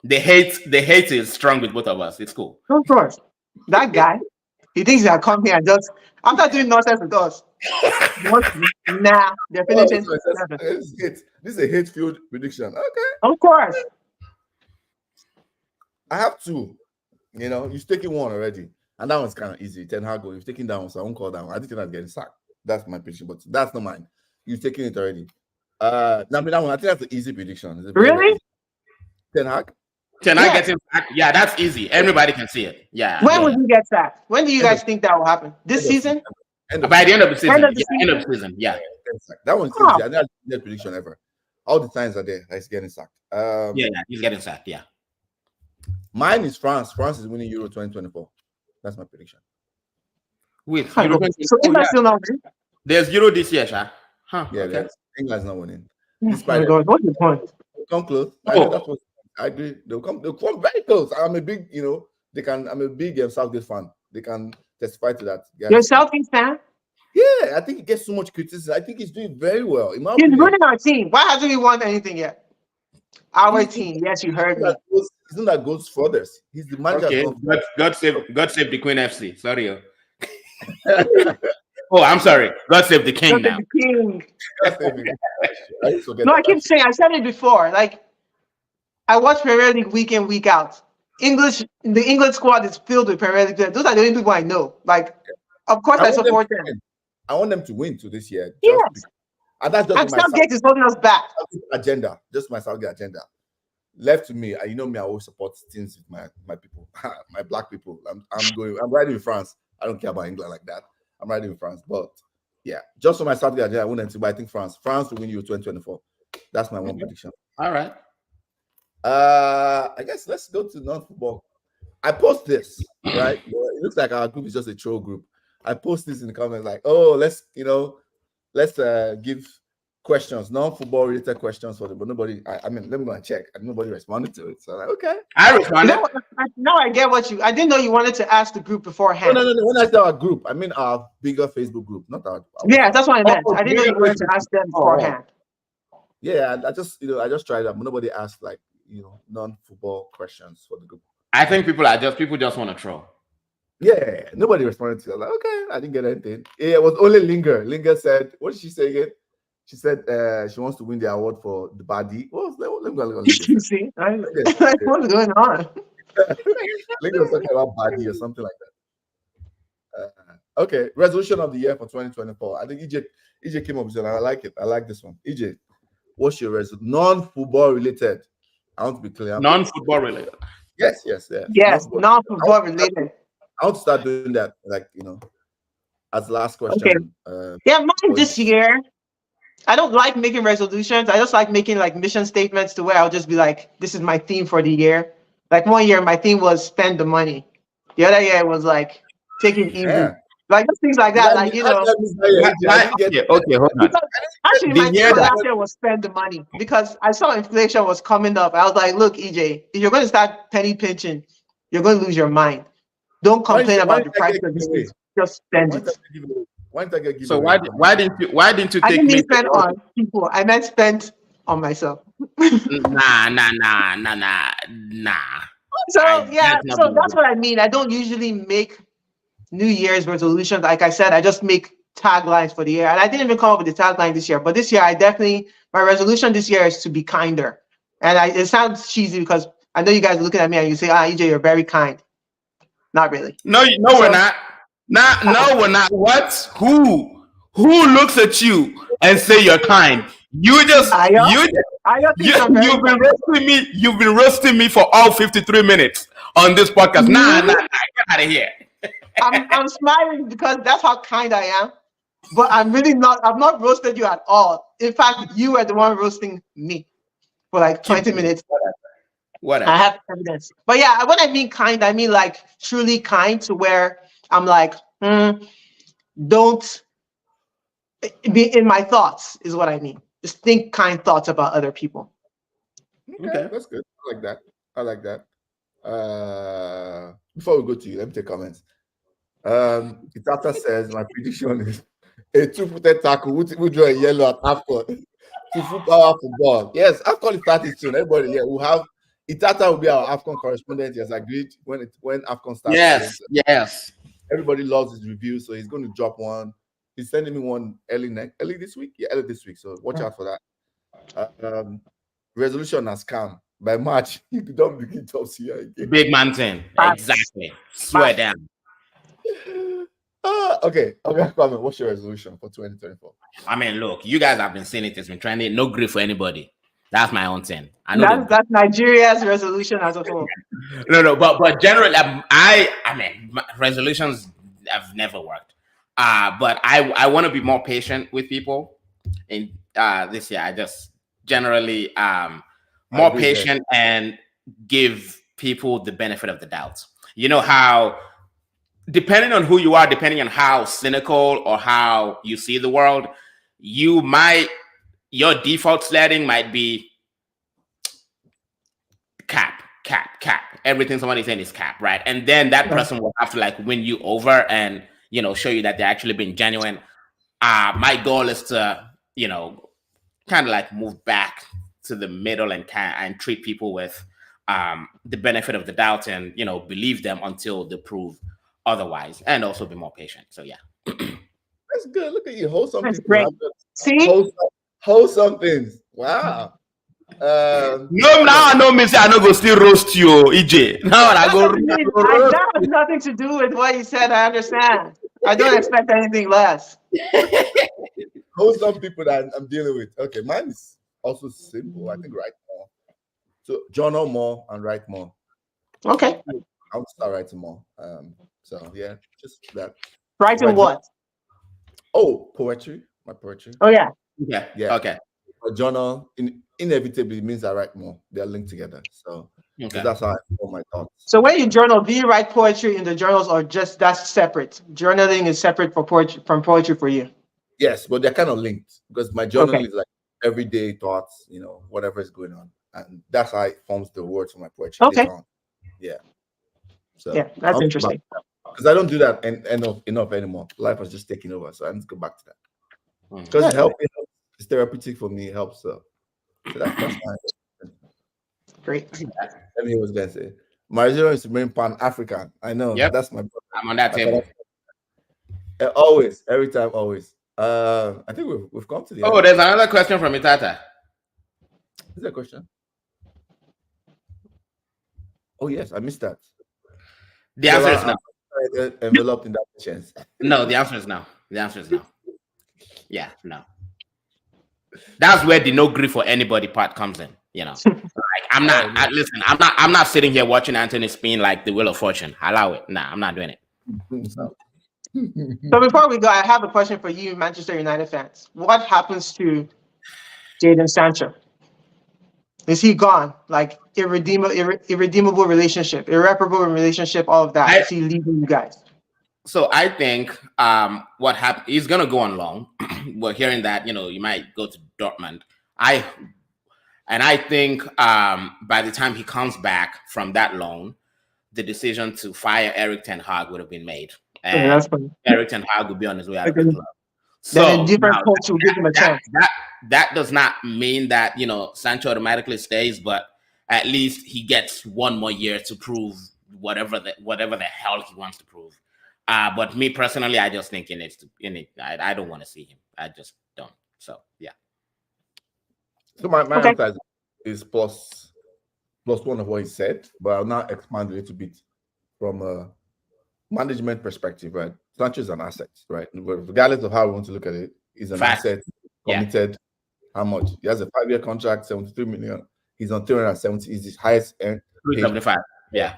The hate is strong with both of us. It's cool. Of course. That guy, he thinks he'll come here and just after doing nonsense with us. Nah, they're finishing 7. This is a hate-filled prediction. Okay. Of course. I have 2. You've taken one already. And that one's kind of easy. Ten Hag, you've taken that one, so I won't call that one. I think that's getting sacked. That's my prediction, but that's not mine. You've taken it already. That one, I think that's an easy prediction. Really? Ten Hag? Ten Hag getting sacked? Yeah, that's easy. Everybody can see it. Yeah. When would you get sacked? When do you guys think that will happen? This season? By the end of the season. End of the season. Yeah. That one's easy. I think that's the prediction ever. All the signs are there. He's getting sacked. He's getting sacked. Yeah. Mine is France. France is winning Euro 2024. That's my prediction. Wait, so England's still not winning? There's Euro this year, Sha. Yeah, okay. England's not winning. Oh my God, what's the point? They'll come close. I agree. They'll come very close. I'm a big, I'm a big Southgate fan. They can testify to that. You're a Southgate fan? Yeah, I think he gets so much criticism. I think he's doing very well. He's running our team. Why hasn't he won anything yet? Our team. Yes, you heard me. Isn't that goes furthest? He's the manager. Okay. God save the Queen FC. Sorry. Oh, I'm sorry. God save the king Just now. the king. That's the thing. I used to forget No, I that. keep saying I said it before. Like I watch Premier League week in, week out. The England squad is filled with Premier League players. Those are the only people I know. Like, of course, I I want them support to them. win. I want them to win to this year. Just Yes, because, and that's just and my Southgate is holding us back. Southgate agenda. Just my Southgate agenda. Left to me, you know me. I always support teams with my people, my black people. I'm riding with France. I don't care about England like that. I'm riding with France, but yeah, just for my Southgate agenda, I want them to. But I think France will win you 2024. That's my one prediction. All right. I guess let's go to non-football. I post this, right? Well, it looks like our group is just a troll group. I post this in the comments like, oh, let's give questions, non-football related questions for them, but nobody, I mean, let me go and check, and nobody responded to it. So I'm like, okay. I You responded. know, now I get what you. I didn't know you wanted to ask the group beforehand. No. When I say our group, I mean our bigger Facebook group, not our Yeah, that's what I meant. Oh, I didn't know you bigger wanted to Facebook. ask them Oh. beforehand. Yeah, I just tried that, but nobody asked like non-football questions for the group. I think people just want to troll. Yeah, nobody responded to it. I was like, okay, I didn't get anything. Yeah, it was only Linger. Linger said, what did she say again? She said she wants to win the award for the body. Let me go look at You see, what's going on? Linger was talking about body or something like that. Okay, resolution of the year for 2024. I think EJ came up with it. I like it. I like this one. EJ, what's your resolution? Non-football related. I want to be clear. Non-football related. Yes. Yes, non-football related. I want to start doing that, as the last question. Okay. Mine this year. I don't like making resolutions. I just like making like mission statements to where I'll just be like, this is my theme for the year. Like one year, my theme was spend the money. The other year was like take it easy. Yeah. Like just things like that. Okay, hold on. Actually, my theme for last year was spend the money because I saw inflation was coming up. I was like, look, EJ, if you're going to start penny pinching, you're going to lose your mind. Don't complain about the price of things. Just spend it. So why didn't you I take didn't me? mean spend on people. I meant spend on myself. Nah. So that's what I mean. I don't usually make New Year's resolutions. Like I said, I just make taglines for the year. And I didn't even come up with the tagline this year. But this year, my resolution this year is to be kinder. And it sounds cheesy because I know you guys are looking at me and you say, EJ, you're very kind. Not really. No, we're not. No, we're not. What? Who looks at you and say you're kind? You've been roasting me. You've been roasting me for all 53 minutes on this podcast. Nah, get out of here. I'm smiling because that's how kind I am. But I'm really not. I've not roasted you at all. In fact, you were the one roasting me for like 20 minutes. Whatever. I have evidence. But yeah, when I mean kind, I mean like truly kind to where I'm like, don't be in my thoughts is what I mean. Just think kind thoughts about other people. Okay, that's good. I like that. Before we go to you, let me take comments. Itata says my prediction is a two-footed tackle. We draw a yellow at AFCON. 2 full power football. Yes, AFCON is starting soon. Everybody, we'll have Itata will be our AFCON correspondent. He has agreed when AFCON starts. Yes. Everybody loves his review, so he's going to drop one. He's sending me one early this week. Yeah, early this week. So watch out for that. Resolution has come. By March, you don't begin top here again. Big man thing. Exactly. Swear down. Okay. What's your resolution for 2024? I mean, look, you guys have been saying it. It's been trending. No grief for anybody. That's my own thing. I know that's Nigeria's resolution as a whole. No, but generally, I mean, resolutions have never worked. But I want to be more patient with people. In this year, I just generally more patient and give people the benefit of the doubt. You know how, depending on who you are, depending on how cynical or how you see the world, your default setting might be cap. Everything somebody's saying is cap, right? And then that person will have to like win you over and show you that they're actually being genuine. My goal is to kind of like move back to the middle and treat people with the benefit of the doubt and believe them until they prove otherwise, and also be more patient. So yeah. That's good. Look at you, wholesome That's people. great. See? Wholesome things. Wow. No, now I know me say I no go still roast you, EJ. Now I go roast. That has nothing to do with what you said. I understand. I don't expect anything less. Wholesome people that I'm dealing with. Okay, mine is also simple. I think write more. So journal more and write more. Okay. I'll start writing more. So yeah, just that. Writing what? Oh, poetry. My poetry. Oh, yeah. Yeah. Okay. A journal inevitably means I write more. They're linked together. So that's how I form my thoughts. So when you journal, do you write poetry in the journals or just that's separate? Journaling is separate from poetry for you. Yes, but they're kind of linked because my journal is like everyday thoughts, whatever is going on. And that's how it forms the words for my poetry later on. Yeah. So yeah, that's interesting. Because I don't do that enough anymore. Life was just taking over. So I need to go back to that. Because it helps. It's therapeutic for me. It helps. So that's fine. Great. Let me was gonna say. My zero is to remain Pan-African. I know. Yep. That's my brother. I'm on that table. Always, every time, always. I think we've come to the end. There's another question from Itata. Is there a question? Oh yes, I missed that. The answer is no. Enveloped in that chance. No, the answer is no. The answer is no. Yeah, no. That's where the no grief for anybody part comes in. Like listen, I'm not sitting here watching Anthony spin like the Wheel of Fortune. Allow it. Nah, I'm not doing it. So before we go, I have a question for you, Manchester United fans. What happens to Jadon Sancho? Is he gone? Like irredeemable relationship, irreparable relationship, all of that. Is he leaving you guys? So I think what happened, he's gonna go on loan. We're hearing that, you might go to Dortmund. I think by the time he comes back from that loan, the decision to fire Eric Ten Hag would have been made. And that's funny. Eric Ten Hag would be on his way out of the club. Then a different coach will give him a chance. That does not mean that Sancho automatically stays, but at least he gets one more year to prove whatever the hell he wants to prove. But me personally, I just think I don't want to see him. I just don't. So yeah. So my answer is plus one of what he said, but I'll now expand a little bit from a management perspective, right? Sancho is an asset, right? Regardless of how we want to look at it, he's an asset, committed. Yeah. How much? He has a 5-year contract, 73 million. He's on 370. He's his highest earned. 375. Yeah.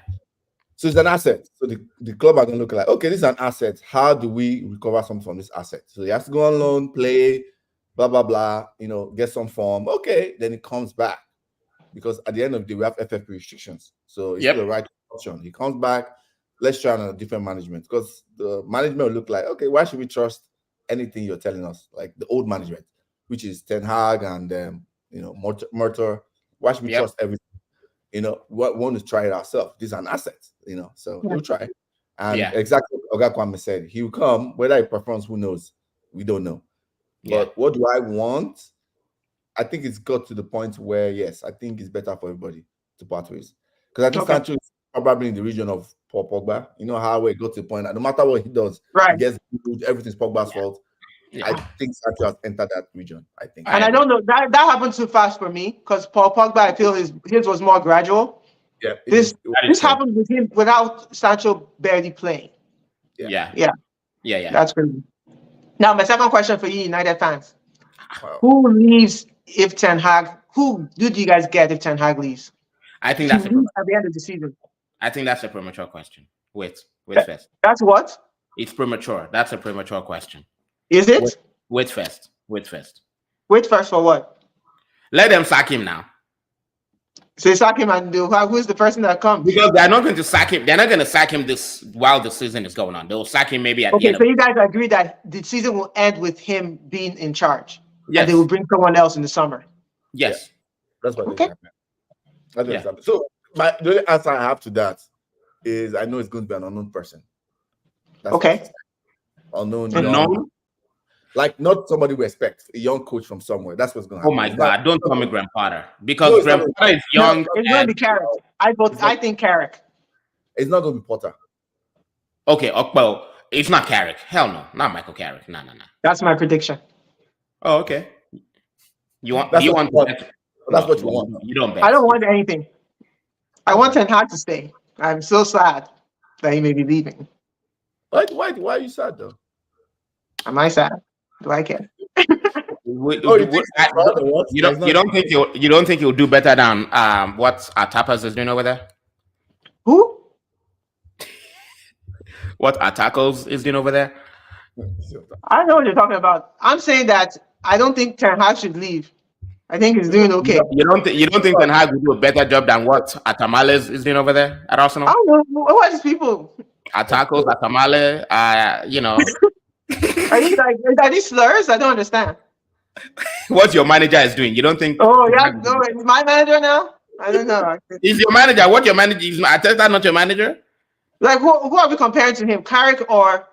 So it's an asset. So the club are going to look like, okay, this is an asset. How do we recover something from this asset? So he has to go on loan, play, blah, blah, blah, get some form. Okay, then it comes back. Because at the end of the day, we have FFP restrictions. So it's the right option. He comes back. Let's try on a different management. Because the management will look like, okay, why should we trust anything you're telling us? Like the old management, which is Ten Hag and, Murtor. Why should we trust everything? We want to try it ourselves. This is an asset, so we'll try. And exactly what Oga Kwame said, he will come, whether he performs, who knows? We don't know. But what do I want? I think it's got to the point where, yes, I think it's better for everybody to part ways. Because I think Sancho is probably in the region of Paul Pogba. You know how it got to the point that no matter what he does, he gets good, everything's Pogba's fault. Yeah. I think Sancho has entered that region. I think, and I don't know that happened too fast for me because Paul Pogba, I feel his was more gradual. Yeah, this happened with him without Sancho barely playing. Yeah. That's crazy. Now, my second question for you, United fans: who leaves if Ten Hag? Who do you guys get if Ten Hag leaves? I think that's at the end of the season. I think that's a premature question. Wait first. That's what? It's premature. That's a premature question. Is it? Wait first. Wait first for what? Let them sack him now. So sack him and who's the person that comes? Because they're not going to sack him. They're not going to sack him while the season is going on. They'll sack him maybe at the end. Okay, so you guys agree that the season will end with him being in charge. Yes. And they will bring someone else in the summer. Yes. Yeah. That's what happen. So the only answer I have to that is I know it's going to be an unknown person. That's unknown. Like not somebody we expect, a young coach from somewhere. That's what's going to happen. Oh my God! Don't call me Graham Potter because Graham Potter is young. It's going to be Carrick. I think Carrick. It's not going to be Potter. Okay, well, It's not Carrick. Hell no, not Michael Carrick. No. That's my prediction. Oh, okay. You want? That's Do you what want? you want. To bet? That's No, what you want. You don't bet. I don't want anything. I want Ten Hag to stay. I'm so sad that he may be leaving. Why are you sad though? Am I sad? Do I care? Oh, you think he's proud of what? You don't think he'll do better than what our tappers is doing over there? Who? What our tackles is doing over there? I know what you're talking about. I'm saying that I don't think Ten Hag should leave. I think he's doing okay. You don't think Ten Hag will do a better job than what Atamale is doing over there at Arsenal? I don't know. Who are these people? Atakos, Atamale, you know. Are these slurs? I don't understand. What your manager is doing. You don't think? Oh, yeah. No, it's my manager now? I don't know. He's your manager. What your manager is? Ateta not your manager? Like, who are we comparing to him? Carrick or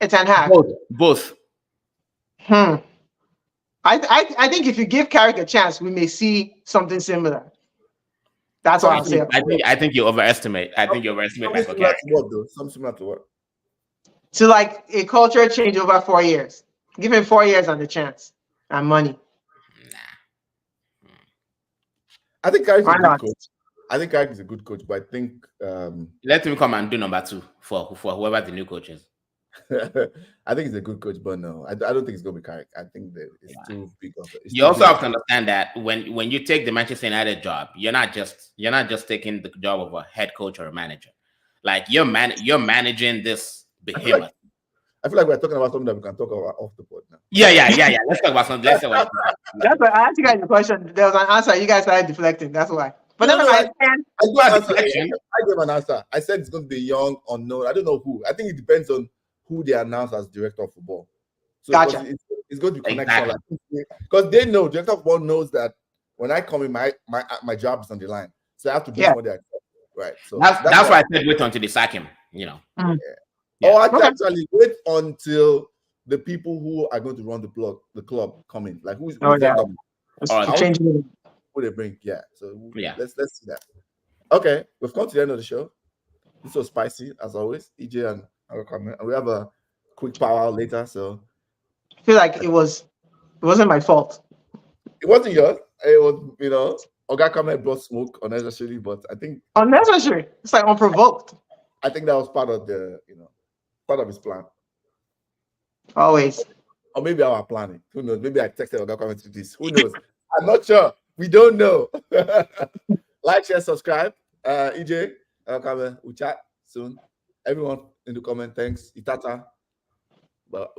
Ten Hag? Both. I think if you give Carrick a chance, we may see something similar. That's what I'm saying. I think you overestimate. I think you overestimate Michael Carrick. Something similar to what? So like a culture change over 4 years. Give him 4 years on the chance and money. I think Carrick is a good coach. I think Carrick is a good coach, but I think let him come and do number 2 for whoever the new coach is. I think he's a good coach, but no, I don't think it's gonna be Carrick. I think that it's too big of a, you also have to understand that when you take the Manchester United job, you're not just taking the job of a head coach or a manager. Like you're managing this behemoth. I feel like we're talking about something that we can talk about off the board now. Yeah. Let's talk about something. That's why I asked you guys the question. There was an answer. You guys started deflecting. That's why. But never mind. I gave an answer. I said it's going to be young, unknown. I don't know who. I think it depends on who they announce as director of football. So gotcha. It's going to be connection. Because they know, director of football knows that when I come in, my job is on the line. So I have to do what they accept. Right. So that's why I said wait until they sack him, you know. Yeah. Or actually wait until the people who are going to run the club come in. Like who's changing who they bring. Yeah. So let's see that. Okay, we've come to the end of the show. This was spicy as always. EJ and we have a quick power later. So I feel like it wasn't my fault. It wasn't yours. It was, Oga Kame brought smoke unnecessarily, but I think unnecessary. It's like unprovoked. I think that was part of the, part of his plan. Always. Or maybe our planning. Who knows? Maybe I texted Oga Kame to this. Who knows? I'm not sure. We don't know. Like, share, subscribe. EJ, Oga Kame, we'll chat soon. Everyone in the comment, thanks. Itata. But